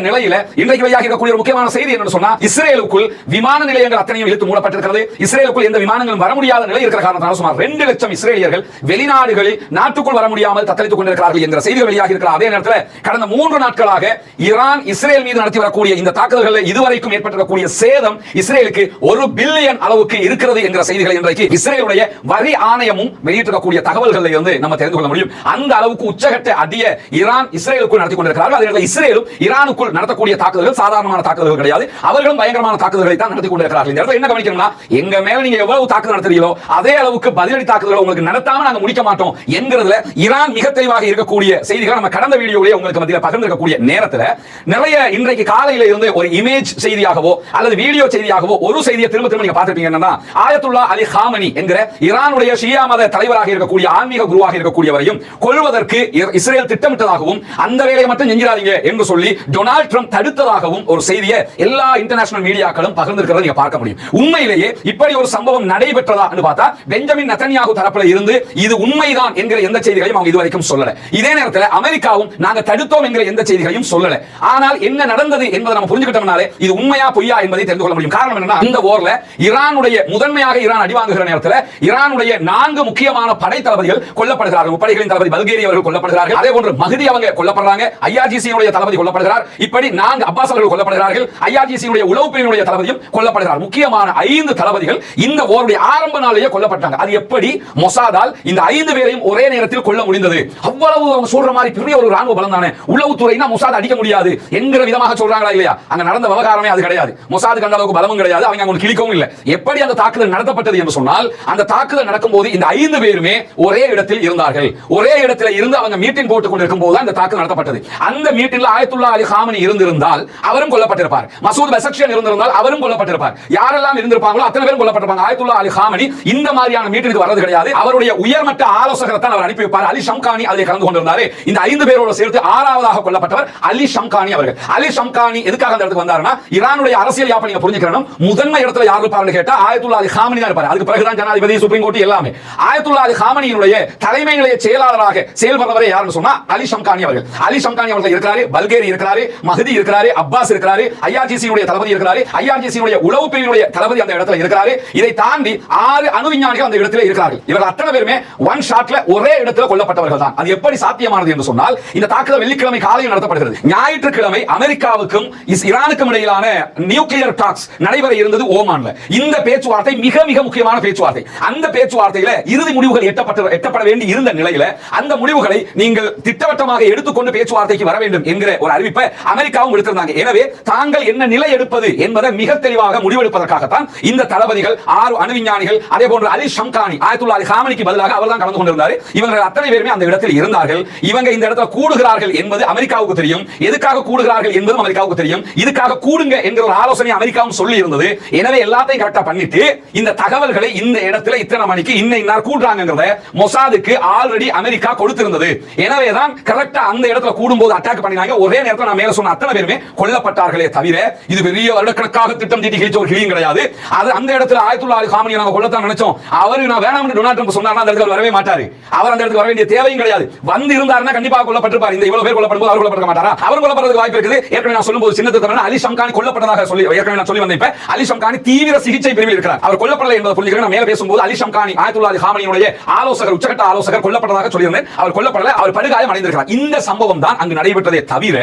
நிலையில இன்றைக்கு வெளியாக இருக்கக்கூடிய ஒரு முக்கியமான செய்தி என்னன்னு சொன்னா, இஸ்ரேலுக்குள் விமான நிலையங்கள் அத்தனையும் இழுத்து மூடப்பட்டிருக்கிறது. இஸ்ரேலுக்குள் எந்த விமானங்களும் வர முடியாத நிலை இருக்கிற காரணத்தால் சுமார் 2 லட்சம் இஸ்ரேலியர்கள் வெளிநாடுகளில் நாட்டுக்குள் வர முடியாமல் தத்தளித்துக் கொண்டிருக்கிறார்கள் என்ற செய்திகள் வெளியாக இருக்கிற அதே நேரத்தில் கடந்த 3 நாட்களாக ஈரான் இஸ்ரேல் மீது நடத்தி வரக்கூடிய இந்த தாக்குதல்களில் இதுவரைக்கும் ஏற்பட்டிருக்கக்கூடிய சேதம் இஸ்ரேலுக்கு 1 பில்லியன் அளவுக்கு இருக்கிறது என்ற செய்திகளை இன்றைக்கு இஸ்ரேலுடைய வரி ஆணையமும் வெளியிட்டிருக்கக்கூடிய தகவல்களில் இருந்து நம்ம தெரிந்து கொள்ள முடியும். அந்த அளவுக்கு உச்சகட்ட அடிய ஈரான் இஸ்ரேலுக்குள் நடத்தி கொண்டிருக்கிறார்கள். அதே நேரத்தில் இஸ்ரேலும் ஈரானுக்குள் நடத்தக்கூடிய தாக்குதல்கள் சாதாரணமான தாக்குதல்கள் கிடையாது, அவர்களும் பயங்கரமான தாக்குதல்களை தான் நடத்தி கொண்டிருக்கிறார்கள். இந்த இடத்துல என்ன கவனிக்கணும்னா, எங்க மேல நீங்க எவ்வளவு தாக்குதல் நடத்துறீங்களோ அதே அளவுக்கு பதிலடி தாக்குதல் உங்களுக்கு நடத்தாம நாங்க முடிக்க மாட்டோம் என்கிறதுல ஈரான் மிக தெளிவாக இருக்கக்கூடிய செய்திகளை நம்ம கடந்த வீடியோவிலே உங்களுக்கு மத்தியில் பகிர்ந்திருக்கக்கூடிய நேரத்தில் நிறைய இன்றைக்கு காலையில இருந்து ஒரு இமேஜ் செய்தியாகவோ அல்லது வீடியோ செய்தியாகவோ ஒரு செய்தியை திரும்ப திரும்ப நீங்க பார்த்திருப்பீங்க. என்னன்னா, ஆயத்துல்லா அலி காமனி என்கிற ஈரானுடைய ஷியா மத தலைவராக இருக்கக்கூடிய ஆன்மீக குருவாக இருக்கக்கூடியவரையும் கொல்வதற்கு இஸ்ரேல் திட்டமிட்டதாகவும் அந்த வேலையை மட்டும் செஞ்சிடாதீங்க என்று சொல்லி டொனால்ட் ட்ரம்ப் தடுத்ததாகவும் ஒரு செய்தியை எல்லா இன்டர்நேஷனல் மீடியாக்களும் பகிர்ந்திருக்கிறத நீங்க பார்க்க முடியும். உண்மையிலேயே இப்படி ஒரு சம்பவம் நடைபெற்றதா என்று பார்த்தா பெஞ்சமின் நெதன்யாகு தரப்புல இருந்து இது உண்மைதான் என்கிற எந்த செய்திகளையும் அவங்க இதுவரைக்கும் சொல்லல. இதே நேரத்தில் அமெரிக்காவும் நாங்க தடுத்தோம் என்கிற எந்த செய்திகளையும் சொல்லல. ஆனால் என்ன நடந்தது என்பதை நம்ம புரிஞ்சுக்கிட்டோம்னாலே இது உண்மையா பொய்யா என்பதை தெரிந்து கொள்ள முடியும். காரணம் என்னன்னா, இந்த போர்ல ஈரானுடைய முதன்மையாக ஈரான் அடி வாங்குகிற நேரத்தில் ஈரானுடைய 4 முக்கியமான படை தளபதிகள் கொல்லப்படுகிறார்கள். முப்படைகளின் தளபதி பல்கேரி அவர்கள் கொல்லப்படுகிறார்கள். அதே போன்று மஹதி அவங்க கொல்லப்படுறாங்க. ஐஆர்ஜிசியுடைய தளபதி கொல்லப்படுகிறார். இப்படி 4 அப்பாஸ் அவர்கள் கொல்லப்படுகிறார்கள். ஐஆர்ஜிசியுடைய உளவு பிரிவினுடைய தளபதியும் கொல்லப்படுகிறார். முக்கியமான 5 தளபதிகள் இந்த போருடைய ஆரம்ப நாளிலேயே கொல்லப்பட்டாங்க. அது எப்படி மொசாதால் இந்த 5 பேரையும் ஒரே நேரத்தில் கொல்ல முடிந்தது? அவ்வளவு அவங்க சொல்ற மாதிரி பெரிய ஒரு ராணுவ பலம் தானே, உளவுத்துறைனா மொசாத் அடிக்க முடியாது என்கிற விதமாக சொல்றாங்களா இல்லையா? அங்க நடந்த விவகாரமே அது கிடையாது. மொசாத் கண்ட அளவுக்கு பலமும் கிடையாது, அவங்க அங்க கிளிக்கவும் இல்லை. எப்படி அந்த தாக்குதல் நடத்தப்பட்டது என்று சொன்னால், அந்த தாக்குதல் நடக்கும்போது இந்த 5 பேருமே ஒரே இடத்தில் இருந்தார்கள். ஒரே இடத்தில் இருந்து அவங்க மீட்டிங் போட்டுக் கொண்டிருக்கும் போது அந்த தாக்குதல் நடத்தப்பட்டது. அந்த மீட்டிங்ல ஆயத்துல்லா அலி காமனி இருந்திருந்தால் அவரும் கொல்லப்பட்டிருப்பார். மசூத் பெசக்ஷியன் இருந்திருந்தால் அவரும் கொல்லப்பட்டிருப்பார். யாரெல்லாம் இருந்திருப்பாங்களோ அத்தனை பேரும் கொல்லப்பட்டிருப்பாங்க. ஆயத்துல்லா அலி காமனி இந்த மாதிரியான மீட்டிற்கு வரது கிடையாது. அவருடைய உயர்மட்ட ஆலோசகரை தான் அவர் அனுப்பி வைப்பார். அலி ஷம்கானி அதில் கலந்து கொண்டிருந்தார். இந்த 5 பேரோடு சேர்த்து 6வதாக கொல்லப்பட்டவர் அலி ஷம்கானி அவர்கள். அலி ஷம்கானி எதுக்காக அந்த இடத்துக்கு வந்தாருன்னா, ஈரானுடைய அரசியல் யாப்பை நீங்க புரிஞ்சுக்கணும். முதன்மை இடத்துல யார் இருப்பாருன்னு கேட்டா ஆயத்துல்லா அலி காமனி தான் இருப்பார். அதுக்கு பிறகுதான் ஜனாதிபதி, சுப்ரீம் கோர்ட் எல்லாமே. ஆயத்துல்லா அலி காமனியினுடைய தலைமை நிலைய செயலாளராக செயல்படுறவரே யாருன்னு சொன்னா அலி ஷம்கானி அவர்கள். அலி ஷம்கானி அவர்கள் இருக்கிறாரு, பல்கேரி இருக்கிறாரு, மஹதி இருக்கிறாரு, அப்பாஸ் இருக்கிறாரு, ஐஆர்ஜிசியுடைய தளபதி இருக்கிறாரு, ஐஆர்ஜிசியுடைய உளவு பிரிவினுடைய தளபதி அந்த இடத்துல இருக்கிறாரு. இதை தாண்டி 6 அணு விஞ்ஞானிகள் அந்த இடத்துல இருக்கிறார்கள். இவர்கள் அத்தனை பேருமே ஒன் ஷாட்ல ஒரே இடத்துல கொல்லப்பட்டவர்கள் தான். அது எப்படி சாத்தியமானது என்று சொன்னால், இந்த தாக்குதல் வெள்ளிக்கிழமை காலையில் நடத்தப்படுகிறது. ஞாயிற்றுக்கிழமை அமெரிக்காவுக்கும் ஈரானுக்கும் இடையிலான நியூக்ளியர் டாக்ஸ் நடைபெற இருந்தது ஓமான்ல. இந்த பேச்சுவார்த்தை மிக மிக முக்கியமான பேச்சுவார்த்தை. அந்த பேச்சுவார்த்தையில இறுதி முடிவுகள் எட்டப்பட வேண்டி இருந்த நிலையில அந்த முடிவுகளை நீங்கள் திட்டவட்டமாக எடுத்துக்கொண்டு பேச்சுவார்த்தைக்கு வர வேண்டும் என்கிற ஒரு அறிவிப்பை அமெரிக்காவும் எடுத்திருந்தாங்க. எனவே தாங்கள் என்ன நிலை எடுப்பது என்பதை மிக தெளிவாக முடிவெடுப்பதற்காகத்தான் இந்த தளபதிகள் 6 அணு விஞ்ஞானிகள், அதே போன்று அலி ஷம்கானி, ஆயத்துல்லா அலி காமனிக்கு பதிலாக அவர் தான் கலந்து கொண்டிருந்தார். இவர்கள் அத்தனை பேருமே அந்த இடத்தில் இருந்தார்கள். இவங்க இந்த இடத்துல கூடுகிறார்கள் என்பது அமெரிக்காவுக்கு தெரியும். எதுக்காக கூடுகிறார்கள் என்பதும் அமெரிக்காவுக்கு தெரியும். இதுக்காக கூடுங்க என்கிற ஒரு ஆலோசனை அமெரிக்காவும் சொல்லி இருந்தது. எனவே எல்லாத்தையும் கரெக்டா பண்ணிட்டு இந்த தகவல்களை இந்த இடத்துல இத்தனை மணிக்கு இன்னும் கூடுறாங்கிறத மொசாதுக்கு ஆல்ரெடி அமெரிக்கா கொடுத்திருந்தது. எனவேதான் கரெக்டா அந்த இடத்துல கூடும்போது அட்டாக் பண்ணினாங்க. ஒரே நேரத்தில் நான் மேல சொன்ன அத்தனை பேருமே கொல்லப்பட்டார்களே தவிர இது பெரிய வருடக்கணக்காக திட்டம் தீட்டி கிழிச்ச ஒரு கிளியும் கிடையாது. அது அந்த இடத்துல ஆயத்துல்லா அலி காமனியை நாங்க கொல்லத்தான் நினைச்சோம். அவரு நான் வேணாம்னு டொனால்ட் ட்ரம்ப் சொன்னார்னா அந்த இடத்துல வரவே மாட்டாரு. அவர் அந்த இடத்துக்கு வர வேண்டிய தேவையும் கிடையாது. வந்து இருந்தாருன்னா கண்டிப்பாக கொல்லப்பட்டிருப்பார். இந்த இவ்வளவு பேர் கொல்லப்படும்போது அவர் கொல்லப்பட மாட்டாரா? அவர் கொல்லப்படுறதுக்கு வாய்ப்பு இருக்குது. ஏற்கனவே நான் சொல்லும்போது சின்னத்துக்கு அலி ஷம்கானி கொல்லப்பட்டதாக சொல்லி ஏற்கனவே நான் சொல்லி வந்தேன். அலி ஷம்கானி தீவிர சிகிச்சை பிரிவில் இருக்கிறார். அவர் கொல்லப்படலை என்பதை புரிஞ்சுக்கிறேன். நான் மேல பேசும்போது அலி ஷம்கானி ஆயத்துல்லா அலி காமனியுடைய ஆலோசகர், உச்சகட்ட ஆலோசகர் கொல்லப்பட்டதாக சொல்லியிருந்தேன். அவர் கொல்லப்படல, அவர் படுகாயம் அடைந்திருக்கிறார். இந்த சம்பவம் தான் அங்கு நடைபெற்றதே தவிர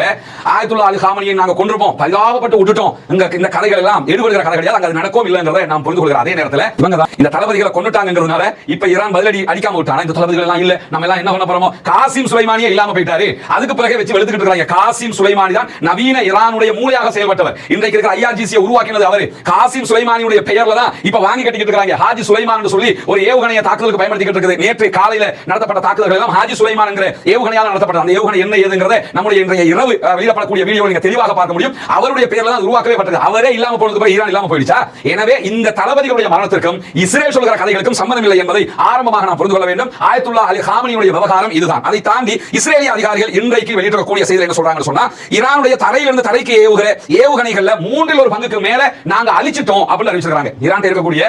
ஆயத்துல்லா அலி காமனியை நாங்க கொன்றுப்போம், பரிதாபப்பட்டு விட்டுட்டோம், இந்த கதைகள் எல்லாம் எடுபடுகிற கதை கிடையாது. அங்க அது நடக்கும் இல்லைங்கிறதை நாம் புரிந்து கொள்கிறோம். அதே நேரத்தில் இவங்க தான் இந்த தளபதிகளை கொண்டுட்டாங்கிறதுனால இப்ப ஈரான் பதிலடி அடிக்காம விட்டானா இந்த தளபதிகள் எல்லாம் இல்ல, நம்ம எல்லாம் என்ன பண்ண போறோமோ, காசிம் சுலைமானியே இல்லாம போயிட்டாரு. அதுக்கு பிறகு வச்சு வெளுத்துக்கிட்டு இருக்காங்க. காசிம் சுலைமானி தான் நவீன ஈரானுடைய மூளையாக செயல்பட்டவர். இன்றைக்கு இருக்கிற ஐஆர்ஜிசியை உருவாக்கினது அவரு. காசிம் சுலைமானியுடைய பெயர்ல தான் இப்ப வாங்கி கட்டிக்கிட்டு இருக்காங்க. ஹாஜி சுலைமான் சொல்லி ஒரு ஏவுகணையை தாக்குதலுக்கு பயன்படுத்திக்கிட்டு இருக்குது. நேற்று காலையில நடத்தப்பட்ட தாக்குதல்கள் எல்லாம் ஹாஜி சுலைமான் என்கிற ஏவுகணையால் நடத்தப்பட்டது. அந்த ஏவுகணை என்ன ஏதுங்கிறத நம்முடைய இன்றைய இரவு வெளியிடப்படக்கூடிய வீடியோ நீங்க தெளிவாக பார்க்க முடியும். அவருடைய பெயர்ல தான் உருவாக்கவே பட்டது. அவரே இல்லாம போனதுக்கு பிறகு ஈரான் இல்லாம போயிடுச்சா? எனவே இந்த தளபதிகளுடைய மரணத்திற்கும் இஸ்ரேல் சொல்கிற கதைகளுக்கும் சம்பந்தம் இல்லை என்பதை ஆரம்பமாக நாம் புரிந்து கொள்ள வேண்டும். ஆயத்துல்லா அலி காமனியுடைய விவகாரம் இதுதான். அதை தாண்டி இஸ்ரேலிய அதிகாரிகள் இன்றைக்கு வெளியிடக்கூடிய செய்தி என்ன சொல்றாங்கன்னு சொன்னா, ஈரானுடைய தரையிலிருந்து தரைக்கு ஏவுகிற ஏவுகணைகள்ல 3 பங்குக்கு மேல நாங்க அழிச்சிட்டோம் அப்படின்னு அறிவிச்சிருக்காங்க. ஈரான் இருக்கக்கூடிய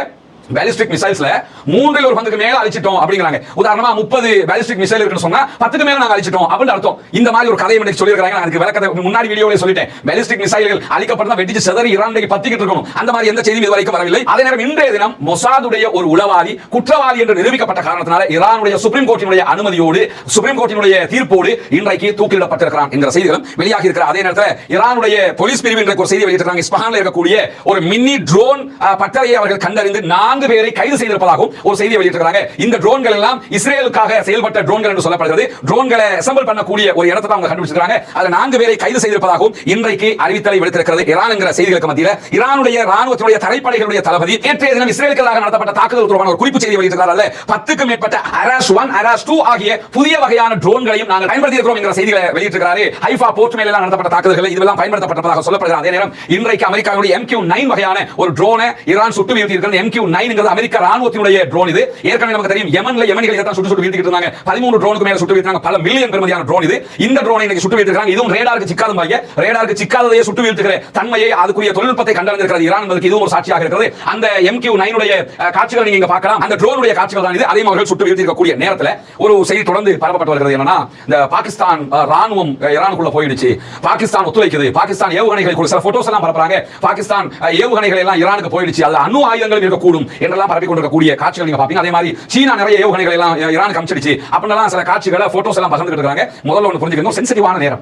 பாலிஸ்டிக் மிசைல்ஸ்ல 3 மேல அழிச்சிட்டோம் அப்படிங்கறாங்க. உதாரணமா 30 பாலிஸ்டிக் மிசைல் இருக்குன்னு சொன்னா 10க்கு மேல நாங்க அழிச்சிட்டோம் அப்படின்னு அர்த்தம். இந்த மாதிரி ஒரு கதையை சொல்லி இருக்காங்க. அதுக்கு விளக்கத்தை முன்னாடி வீடியோல சொல்லிட்டேன். பாலிஸ்டிக் மிசைல்கள் அழிக்கப்பட்டா வெடிச்சு சிதறி ஈரானுக்கு பத்திக்கிட்டு இருக்கணும். அந்த மாதிரி எந்த செய்தியும் இதுவரைக்கும் வரவில்லை. அதே நேரம் இன்றைய தினம் மொசாதுடைய ஒரு உளவாளி குற்றவாளி என்று நிரூபிக்கப்பட்ட காரணத்தினால ஈரானுடைய சுப்ரீம் கோர்ட்டினுடைய அனுமதியோடு, சுப்ரீம் கோர்ட்டினுடைய தீர்ப்போடு இன்றைக்கு தூக்கிலிடப்பட்டிருக்கிறான் என்கிற செய்திகளும் வெளியாகி இருக்கிற அதே நேரத்தில் ஈரானுடைய போலீஸ் பிரிவு என்ற ஒரு செய்தி வெளியிட்டிருக்காங்க. இஸ்பாஹான்ல இருக்கக்கூடிய ஒரு மினி ட்ரோன் பட்டறையை அவர்கள் கண்டறிந்து 4 பேரை கைது செய்திருப்பதாகவும் ஒரு செய்தி வெளியிட்டிருக்காங்க. இந்த ட்ரோன்கள் எல்லாம் இஸ்ரேலுக்காக செயல்பட்ட ட்ரோன்கள் என்று சொல்லப்படுகிறது. ட்ரோன்களை அசெம்பிள் பண்ணக்கூடிய ஒரு இடத்தை அவங்க கண்டுபிடிச்சிருக்காங்க. அதுல 4 பேரை கைது செய்திருப்பதாகவும் இன்றைக்கு அறிவித்தலை வெளியிட்டிருக்கிறது. ஈரான் என்கிற செய்திகளுக்கு மத்தியில் ஈரானுடைய ராணுவத்தினுடைய தரைப்படைகளுடைய தளபதி நேற்றைய தினம் இஸ்ரேலுக்கு எதிராக நடத்தப்பட்ட தாக்குதல் தொடர்பான ஒரு குறிப்பு செய்தி வெளியிட்டிருக்கிறார். 10க்கும் மேற்பட்ட அராஸ் 1, அராஸ் 2 ஆகிய புதிய வகையான ட்ரோன்களையும் நாங்கள் பயன்படுத்தி இருக்கிறோம் என்கிற செய்திகளை வெளியிட்டிருக்கிறார். ஹைஃபா போர்ட் மேல நடத்தப்பட்ட தாக்குதல்கள் இதெல்லாம் பயன்படுத்தப்பட்டதாக சொல்லப்படுகிறது. அதே நேரம் இன்றைக்கு அமெரிக்காவுடைய MQ-9 வகையான ஒரு ட்ரோனை ஈரான் சுட்டு வீழ்த்தி இருக்கிறது. MQ-9 அமெரிக்க ராணுவத்தினுடைய ட்ரோன் இது. ஏற்கனவே நமக்கு தெரியும் யமனிகள் தான் சுட்டு வீழ்த்திட்டு இருந்தாங்க. 13 ட்ரோனுக்கு மேல சுட்டு வீழ்த்தாங்க. பல மில்லியன் பெறுமதியான ட்ரோன் இது. இந்த ட்ரோனை இன்னைக்கு சுட்டு வீழ்த்திருக்காங்க. இதுவும் ரேடாருக்கு சிக்காதமாகிய ரேடாருக்கு சிக்காததையே சுட்டு வீழ்த்துகிற தன்மையை அதுக்குரிய தொழில்நுட்பத்தை கண்டறிந்திருக்கிறது ஈரான் என்பதற்கு இதுவும் ஒரு சாட்சியாக இருக்கிறது. அந்த MQ-9 உடைய காட்சிகள் நீங்க பார்க்கலாம். அந்த ட்ரோனுடைய காட்சிகள் தான் இது. அதே அவர்கள் சுட்டு வீழ்த்திருக்கக்கூடிய நேரத்தில் ஒரு செய்தி தொடர்ந்து பரப்பப்பட்டு வருகிறது. என்னன்னா, இந்த பாகிஸ்தான் ராணுவம் ஈரானுக்குள்ள போயிடுச்சு, பாகிஸ்தான் ஒத்துழைக்குது, பாகிஸ்தான் ஏவுகணைகளை சில போட்டோஸ் எல்லாம் பரப்புறாங்க, பாகிஸ்தான் ஏவுகணைகள் எல்லாம் ஈரானுக்கு போயிடுச்சு, அது அணு ஆயுதங்கள் இருக்கக்கூடும் என்றெல்லாம் பரப்பி கொண்டிருக்கக்கூடிய காட்சிகள் நீங்க பாப்பீங்க. அதே மாதிரி சீனா நிறைய ஏவுகணைகள் எல்லாம் ஈரானுக்கு அனுப்பிச்சிடுச்சு அப்படிலாம் சில காட்சிகளை போட்டோஸ் எல்லாம் பகிர்ந்துட்டு இருக்காங்க. முதல்ல ஒன்று புரிஞ்சுக்கணும், சென்சிட்டிவான நேரம்.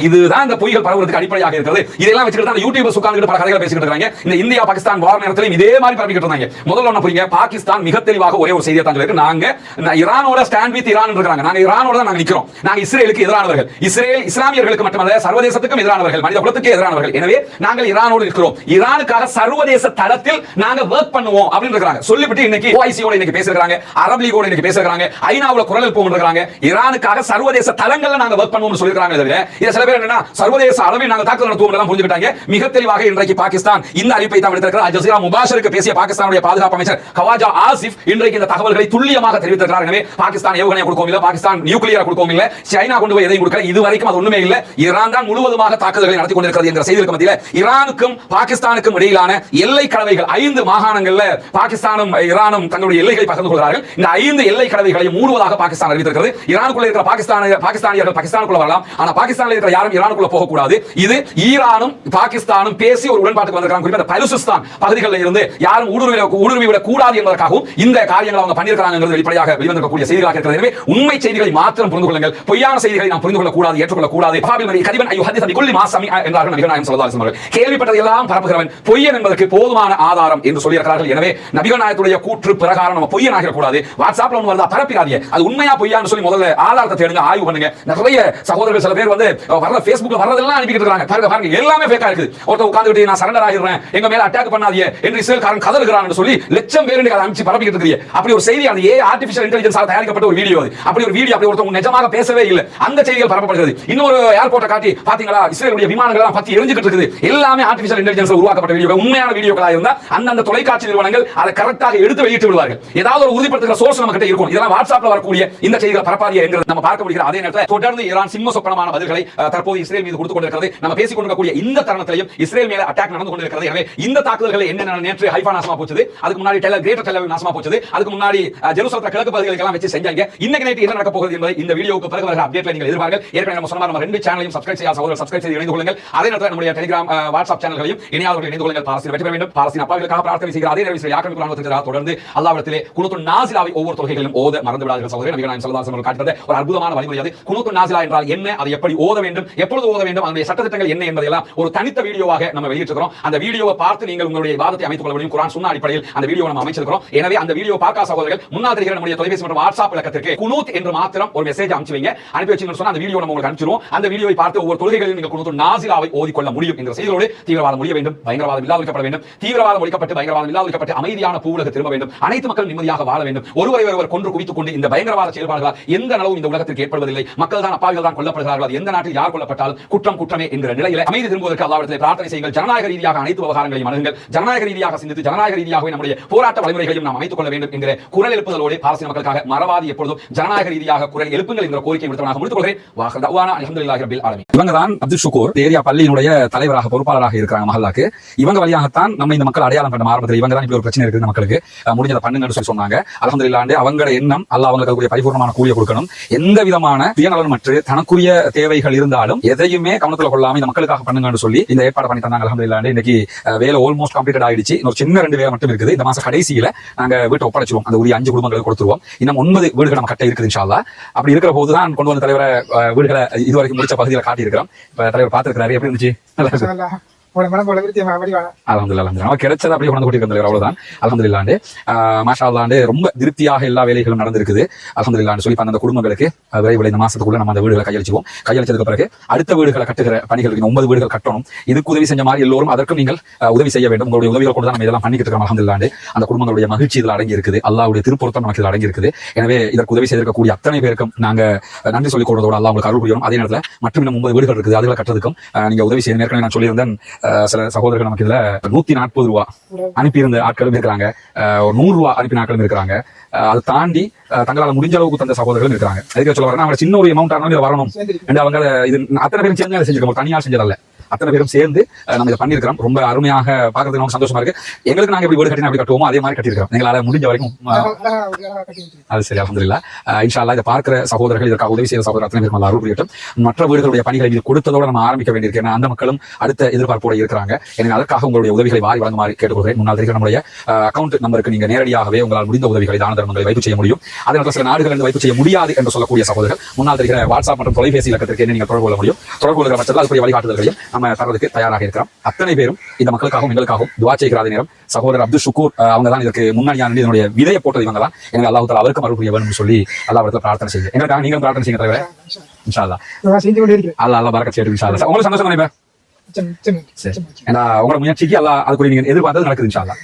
இதுதான் இந்த பொய்கள் பரவுவதற்கு அடிப்படையாக இருக்கிறது. இதெல்லாம் வச்சுக்கிட்டு தான் யூடியூபர்ஸ் உட்கார்ந்து பல கதைகளை பேசிக்கிட்டு இருக்காங்க. இந்த இந்தியா பாகிஸ்தான் வார் நேரத்திலும் இதே மாதிரி பரப்பிக்கிட்டு இருந்தாங்க. முதல்ல ஒன்று புரியுங்க, பாகிஸ்தான் மிக தெளிவாக ஒரே ஒரு செய்தியை தான் சொல்லிருக்கு, நாங்க ஈரானோட ஸ்டாண்ட் வித் ஈரான் இருக்காங்க, நாங்க ஈரானோட தான் நாங்க நிக்கிறோம், நாங்க இஸ்ரேலுக்கு எதிரானவர்கள், இஸ்ரேல் இஸ்லாமியர்களுக்கு மட்டுமல்ல சர்வதேசத்துக்கும் எதிரானவர்கள், மனித குலத்துக்கு எதிரானவர்கள். எனவே நாங்கள் ஈரானோடு இருக்கிறோம், ஈரானுக்காக சர்வதேச தளத்தில் நாங்க வர்க் பண்ணுவோம் அப்படின்னு இருக்காங்க. சொல்லிவிட்டு இன்னைக்கு OIC-யோட இன்னைக்கு பேசுறாங்க, அரபு லீகோட இன்னைக்கு பேசுறாங்க, ஐநாவுல குரல் எழுப்புவோம் இருக்காங்க, ஈரானுக்காக சர்வதேச தளங்கள்ல நாங்க வர்க் பண்ணுவோம்னு சொல்லிருக்காங்க. இத சில பேர் என்னன்னா சர்வதேச அளவில் நாங்க தாக்குதல் நடத்துவோம் எல்லாம் புரிஞ்சுக்கிட்டாங்க. மிக தெளிவாக இன்றைக்கு பாகிஸ்தான் இந்த அறிவிப்பை தான் விடுத்திருக்கிறார். அல் ஜஸீரா முபாஷருக்கு பேசிய பாகிஸ்தானுடைய பாதுகாப்பு அமைச்சர் கவாஜா ஆசிஃப் இன்றைக்கு இந்த தகவல்களை துல்லியமாக தெரிவித்திருக்கிறார். எனவே பாகிஸ்தான் ஏவுகணையை கொடுக்கவும் இல்ல, பாகிஸ்தான் நியூக்ளியரை கொடுக்கவும் இல்ல, சைனா கொண்டு போய் எதையும் கொடுக்கல, இதுவரைக்கும் அது ஒண்ணுமே இல்ல. ஈரான் தான் முழுவதுமாக தாக்குதல்களை நடத்தி கொண்டிருக்கிறது என்ற செய்திகளுக்கு மத்தியில் ஈரானுக்கும் பாகிஸ்தானுக்கும் இடையிலான எல்லை கடவைகள் 5 மாகாணங்கள்ல பாகிஸ்தானும் ஈரானும் தங்களுடைய எல்லைகளை பகிர்ந்து கொள்கிறார்கள். இந்த 5 எல்லை கடவைகளை மூடுவதாக பாகிஸ்தான் அறிவித்திருக்கிறது. ஈரானுக்குள்ள இருக்கிற பாகிஸ்தானியர்கள் பாகிஸ்தானுக்குள்ள வரலாம், ஆனா பாகிஸ்தானில் இருக்கிற யாரும் ஈரானுக்குள்ள போகக்கூடாது. இது ஈரானும் பாகிஸ்தானும் பேசி ஒரு உடன்பாட்டுக்கு வந்திருக்காங்க. குறிப்பாக பலுசிஸ்தான் பகுதிகளில் இருந்து யாரும் ஊடுருவி விடக் கூடாது என்பதற்காகவும் இந்த காரியங்களை அவங்க பண்ணியிருக்காங்க வெளிப்படையாக வெளிவந்திருக்கக்கூடிய செய்திகளாக இருக்கிறது. எனவே உண்மை செய்திகளை மாத்திரம் புரிந்து கொள்ளுங்கள், பொய்யான செய்திகளை நாம் புரிந்து கொள்ளக்கூடாது, ஏற்றுக்கொள்ளக்கூடாது. கேள்விப்பட்டதெல்லாம் பரப்புகிறவன் பொய்யன் என்பதற்கு போதுமான ஆதாரம் என்று சொல்லியிருக்கிறார்கள். எனவே நபிகள் நாயகத்துடைய கூற்று பிரகாரம் நம்ம பொய்யன் ஆகிடக்கூடாது. வாட்ஸ்அப்ல ஒன்று வருதா பரப்பிடாதீங்க, அது உண்மையா பொய்யான்னு சொல்லி முதல்ல ஆதாரத்தை தேடுங்க, ஆய்வு பண்ணுங்க. நிறைய சகோதரர்கள் சில பேர் வந்து வர்ற Facebookல வர்றதெல்லாம் அனுப்பிட்டு இருக்காங்க. பாருங்க எல்லாமே ஃபேக்கா இருக்குது. ஒருத்தர் உட்கார்ந்துட்டு நான் சரண்டர் ஆகிறேன், எங்க மேல அட்டாக் பண்ணாதீங்க என்று இஸ்ரேல்காரன் கதறுகிறான்னு சொல்லி லட்சம் பேர் அதை அனுப்பிச்சு பரப்பிட்டு இருக்கீங்க. அப்படி ஒரு செய்தி அது ஆர்டிஃபிஷியல் இன்டெலிஜென்ஸால தயாரிக்கப்பட்ட ஒரு வீடியோ. அது அப்படி ஒரு வீடியோ அப்படி ஒருத்தவங்க நிஜமாக பேசவே இல்லை, அந்த செய்திகள் பரப்பப்படுகிறது. இன்னொரு ஏர்போர்ட்டை காட்டி பாத்தீங்களா இஸ்ரேலுடைய விமானங்கள் எல்லாம் பத்தி எரிஞ்சுக்கிட்டு இருக்குது, எல்லாமே ஆர்டிஃபிஷியல் இன்டெலிஜென்ஸ்ல உருவாக்கப்பட்ட வீடியோ. உண்மையான வீடியோக்களா இருந்தா அந்த தொலைக்காட்சி நிறுவனங்கள் அதை கரெக்டாக எடுத்து வெளியிட்டு விடுவார்கள். ஏதாவது ஒரு உறுதிப்படுத்துகிற சோர்ஸ் நம்ம கிட்ட இருக்கும். இதெல்லாம் வாட்ஸ்அப்ல வரக்கூடிய இந்த செய்திகளை பரப்பாதிய என்கிறது நம்ம பார்க்க முடிகிற அதே நேரத்தில் தொடர்ந்து ஈரான் சிம்ம சொப்பனமான பதில்களை தற்போது இஸ்ரேல் மீது கொடுத்துக் கொண்டிருக்கிறது. நம்ம பேசிக் கொண்டிருக்கக்கூடிய இந்த தருணத்திலையும் இஸ்ரேல் மேல அட்டாக் நடந்து கொண்டிருக்கிறது. எனவே இந்த தாக்குதல்கள் என்ன நேற்று ஹைஃபா நாசமா போச்சு, அதுக்கு முன்னாடி கிரேட்டர் டெல் அவிவ் நாசமா போச்சு, அதுக்கு முன்னாடி ஜெருசலத்துல கிழக்கு பகுதிகளுக்கெல்லாம் வச்சு செஞ்சாங்க. இன்னைக்கு நைட் என்ன நடக்க போகுது என்பதை இந்த வீடியோவுக்கு பிறகு வர அப்டேட்ல நீங்கள் எதிர்பார்க்க. ஏற்கனவே நம்ம சொன்ன நம்ம 2 சேனலையும் சப்ஸ்கிரைப் செய்ய சகோதரர்கள் சப்ஸ்கிரைப் செய்து இணைந்து கொள்ளுங்கள். அதே நேரத்தில் நம்முடைய டெலிகிராம் வாட்ஸ்அப் சேனல்களையும் இணையாதவர்கள் இணைந்து கொள்ளுங்கள். பாலஸ்தீன் வெற்றி பெற வேண்டும், பாலஸ்தீன் அப்பாவிகளுக்காக பிரார்த்தனை செய்கிற அதே நேரத்தில் இஸ்ரேல் ஆக்கிரமிப்பு ராணுவத்திற்கு தொடர்ந்து அல்லாஹ்விடத்திலே குனூத்துன் நாஸிலாவை ஒவ்வொரு தொழுகைகளிலும் ஓத மறந்து விடாதீர்கள் சகோதரர். நபிகள் நாயகம் ஸல்லல்லாஹு அலைஹி வஸல்லம் காட்டிய ஒரு அற்புதமான வழிமுறை அது. குனூத்துன் நாஸிலா என்றால் என்ன, அதை எப்படி ஓத வேண்டும், எப்பொழுது ஓத வேண்டும், அதனுடைய சட்டதிட்டங்கள் என்ன என்பதெல்லாம் ஒரு தனித்த வீடியோவாக நம்ம வெளியிட்டிருக்கிறோம். அந்த வீடியோவை பார்த்து நீங்கள் உங்களுடைய வாதத்தை அமைத்துக் கொள்ள முடியும். குர்ஆன் சுன்னா அடிப்படையில் அந்த வீடியோ நம்ம அமைச்சிருக்கிறோம். எனவே அந்த வீடியோ பார்க்க சகோதரர்கள் முன்னால் தெரிகிற நம்முடைய தொலைபேசி மற்றும் வாட்ஸ்அப் இலக்கத்திற்கு குனூத் என்று மாத்திரம் ஒரு மெசேஜ் அனுப்பி வைங்க. அனுப்பி வச்சீங்கன்னு சொன்னா அந்த வீடியோ நம்ம உங்களுக்கு அனுப்பிச்சிருவோம். அந்த வீடியோவை பார்த்து ஒவ்வொரு தொழுகைகளிலும் நீங்கள் குனூத்துன் நாஸிலாவை ஓதிக்கொள்ள முடியும் என்ற செய்தியோடு தீவிரவாதம் முடிய வேண்டும், பயங்கரவாதம் இல்லாதொழிக்கப்பட வேண்டும், தீவிரவாதம் ஒழிக்கப்பட்டு பயங்கரவாதம் இல்லாதொழிக்கப்பட்டு அமைதியான பூவுலக திரும்ப வேண்டும், அனைத்து மக்களும் நிம்மதியாக வாழ வேண்டும். ஒருவரை ஒருவர் கொன்று குவித்துக் கொண்டு இந்த பயங்கரவாத செயல்பாடுகளால் எந்த அளவும் இந்த உலகத்திற்கு ஏற்படுவதில்லை. மக்கள் தான் அப்பாவிகள் தான் கொல்லப்படுகிறார்கள். எந்த நாட்டில் யார் கொல்லப்பட்டாலும் குற்றம் குற்றமே என்கிற நிலையில அமைதி திரும்புவதற்கு அல்லாஹ்விடத்தில் பிரார்த்தனை செய்யுங்கள். ஜனநாயக ரீதியாக அனைத்து விவகாரங்களையும் அணுகுங்கள். ஜனநாயக ரீதியாக சிந்தித்து ஜனநாயக ரீதியாகவே நம்முடைய போராட்ட வழிமுறைகளையும் நாம் அமைத்துக் கொள்ள வேண்டும் என்கிற குரல் எழுப்புதலோடு பாலஸ்தீன மக்களுக்காக மறவாதி எப்பொழுதும் ஜனநாயக ரீதியாக குரல் எழுப்புங்கள் என்கிற கோரிக்கை விடுத்தவனாக முடித்துக் கொள்கிறேன். வாஹர் தஅவானா அல்ஹம்துலில்லாஹி ரப்பில் ஆலமீன். இவங்க தான் அப்துல் ஷுக்கூர் ஏரியா பள்ளியினுடைய தலைவராக பொறுப்பாளராக இருக்கிறாங்க மஹல்லாக்கு. இவங்க வழியாகத்தான் நம்ம இந்த மக்கள் அடையாளம் கண்ட ஆரம்பத்தில் இவங்க தான் இப்படி ஒரு பிரச்சனை இருக்குது மக்களுக்கு முடிஞ்சதை பண்ணுங்கன்னு சொல்லி சொன்னாங்க. அல்ஹம்துலில்லாஹ் அவங்களோட எண்ணம் அல்லாஹ் அவங்களுக்கு பரிபூர்ணமான கூலியை கொடுக்கணும். எந்த விதமான சுயநலன் மற்றும் தனக்குரிய தேவைகள் இருந்தாலும் எதையுமே கவனத்தில் கொள்ளாம இந்த மக்களுக்காக பண்ணுங்கன்னு சொல்லி இந்த ஏற்பாடு பண்ணி தந்தாங்க. அல்ஹம்துலில்லாஹ் இன்னைக்கு வேலை ஆல்மோஸ்ட் கம்ப்ளீட்டட் ஆயிடுச்சு. இன்னொரு சின்ன 2 வேலை மட்டும் இருக்குது. இந்த மாசம் கடைசியில நாங்க வீட்டை ஒப்படைச்சிருவோம். அந்த உரிய 5 குடும்பங்களுக்கு கொடுத்துருவோம். இன்னும் 9 வீடுகள் நம்ம கட்ட இருக்குது இன்ஷா அல்லாஹ். அப்படி இருக்கிற போதுதான் கொண்டு வந்த தலைவரை வீடுகளை இதுவரைக்கும் முடிச்ச பகுதியில காட்டி இருக்கிறோம். தலைவர் பார்த்திருக்கிறாரு, எப்படி இருந்துச்சு? கிடைச்சது அப்படியே கொண்டு கூட்டியிருக்க அவ்வளவுதான். அல்ஹம்துலில்லாஹ் மாஷா அல்லாஹ் ரொம்ப திருப்தியாக எல்லா வேலைகளும் நடந்திருக்குது. அல்ஹம்துலில்லாஹ் சொல்லி அந்த குடும்பங்களுக்கு விரைவில் இந்த மாசத்துக்குள்ள நம்ம அந்த வீடுகளை கையளிச்சுவோம். கையளிச்சதுக்கு பிறகு அடுத்த வீடுகளை கட்டுகிற பணிகள் 9 வீடுகள் கட்டணும். இதுக்கு உதவி செஞ்ச மாதிரி எல்லோரும் அதற்கும் நீங்கள் உதவி செய்ய வேண்டும். உங்களுடைய உதவிகள் கூட தான் நம்ம இதெல்லாம் பண்ணிக்கிட்டு இருக்கோம். அல்ஹம்துலில்லாஹ் அந்த குடும்பங்களுடைய மகிழ்ச்சி இதில் அடங்கி இருக்குது. அல்லாஹ்வுடைய திருப்பொருத்தம் நமக்கு இதில் அடங்கி இருக்குது. எனவே இதற்கு உதவி செய்திருக்கக்கூடிய அத்தனை பேருக்கும் நாங்க நன்றி சொல்லிக் கொள்வதோடு அல்லாஹ் உங்களுக்கு அருள் புரியணும். அதே நேரத்தில் மற்றும் இன்னும் 9 வீடுகள் இருக்குது, அதுகளை கட்டுறதுக்கும் நீங்க உதவி செய்ய. ஏற்கனவே நான் சொல்லியிருந்தேன் சில சகோதரர்கள் நமக்கு இதுல 140 ரூபா அனுப்பியிருந்த ஆட்களும் இருக்கிறாங்க, 100 ரூபா அனுப்பின ஆட்களும் இருக்கிறாங்க. அதை தாண்டி தங்களால் முடிஞ்ச அளவுக்கு தந்த சகோதரர்கள் இருக்கிறாங்க. அதுக்கு சொல்ல வரேன், அவங்க சின்ன ஒரு அமௌண்ட் ஆனாலும் வரணும். அவங்க இது அத்தனை பேரும் சேர்ந்து செஞ்சிருக்கோம், தனியார் செஞ்சதல்ல. அத்தனை பேரும் சேர்ந்து நம்ம இதை பண்ணிருக்கிறோம். ரொம்ப அருமையாக பார்க்கறதுக்கு நமக்கு சந்தோஷமா இருக்கு. எங்களுக்கு நாங்க எப்படி வீடு கட்டி அப்படி கட்டுவோமோ அதே மாதிரி கட்டியிருக்கிறோம். எங்களால முடிஞ்ச வரைக்கும் அது சரி. அல்ஹம்துலில்லாஹ் இன்ஷா அல்லாஹ் இதை பார்க்கிற சகோதரர்கள் இதற்காக உதவி செய்த சகோதரர் அத்தனை பேரும் அருள் புரியட்டும். மற்ற வீடுகளுடைய பணிகளை இது கொடுத்ததோடு நம்ம ஆரம்பிக்க வேண்டியிருக்கு. ஏன்னா அந்த மக்களும் அடுத்த எதிர்பார்ப்போடு இருக்கிறாங்க. எனவே அதற்காக உங்களுடைய உதவிகளை வாரி வழங்குமாறு கேட்டுக்கொள்கிறேன். முன்னால் இருக்கிற நம்முடைய அக்கௌண்ட் நம்பருக்கு நீங்க நேரடியாகவே உங்களால் முடிந்த உதவிகளை தான தர்மங்களை வைப்பு செய்ய முடியும். அதே நேரத்தில் சில நாடுகள் வைப்பு செய்ய முடியாது என்று சொல்லக்கூடிய சகோதரர்கள் முன்னால் இருக்கிற வாட்ஸ்அப் மற்றும் தொலைபேசி இலக்கத்திற்கு என்ன நீங்கள் தொடர்பு கொள்ள முடியும். தொடர்பு கொள்கிற பட்சத்தில் அதுக்குரிய வழிகாட்டுதல்களையும் நம்ம தரதுக்கு தயாராக இருக்கிறோம். அத்தனை பேரும் இந்த மக்களுக்காகவும் எங்களுக்காகவும் துஆ செய்கிற அதே நேரம் சகோதரர் அப்துல் ஷுக்கூர் அவங்க தான் இதற்கு முன்னணியான இதனுடைய விதையை போட்டது இவங்க தான். எனக்கு அல்லாஹ் தஆலா அவருக்கும் அருள் புரிய வேண்டும் சொல்லி அல்லாஹ்விடத்தில் பிரார்த்தனை செய்யுங்க. எங்களுக்காக நீங்களும் பிரார்த்தனை செய்யுங்க தலைவரே. இன்ஷா அல்லாஹ் அல்லாஹ் பரக்கத் செய்யட்டும். இன்ஷா அல்லாஹ் உங்களுக்கு சந்தோஷம் தானே? ஏன்னா உங்களோட முயற்சிக்கு அல்லாஹ் அதுக்குரிய நீங்க எதிர்பார்த்தது நடக்குது இன்ஷா அல்லாஹ்.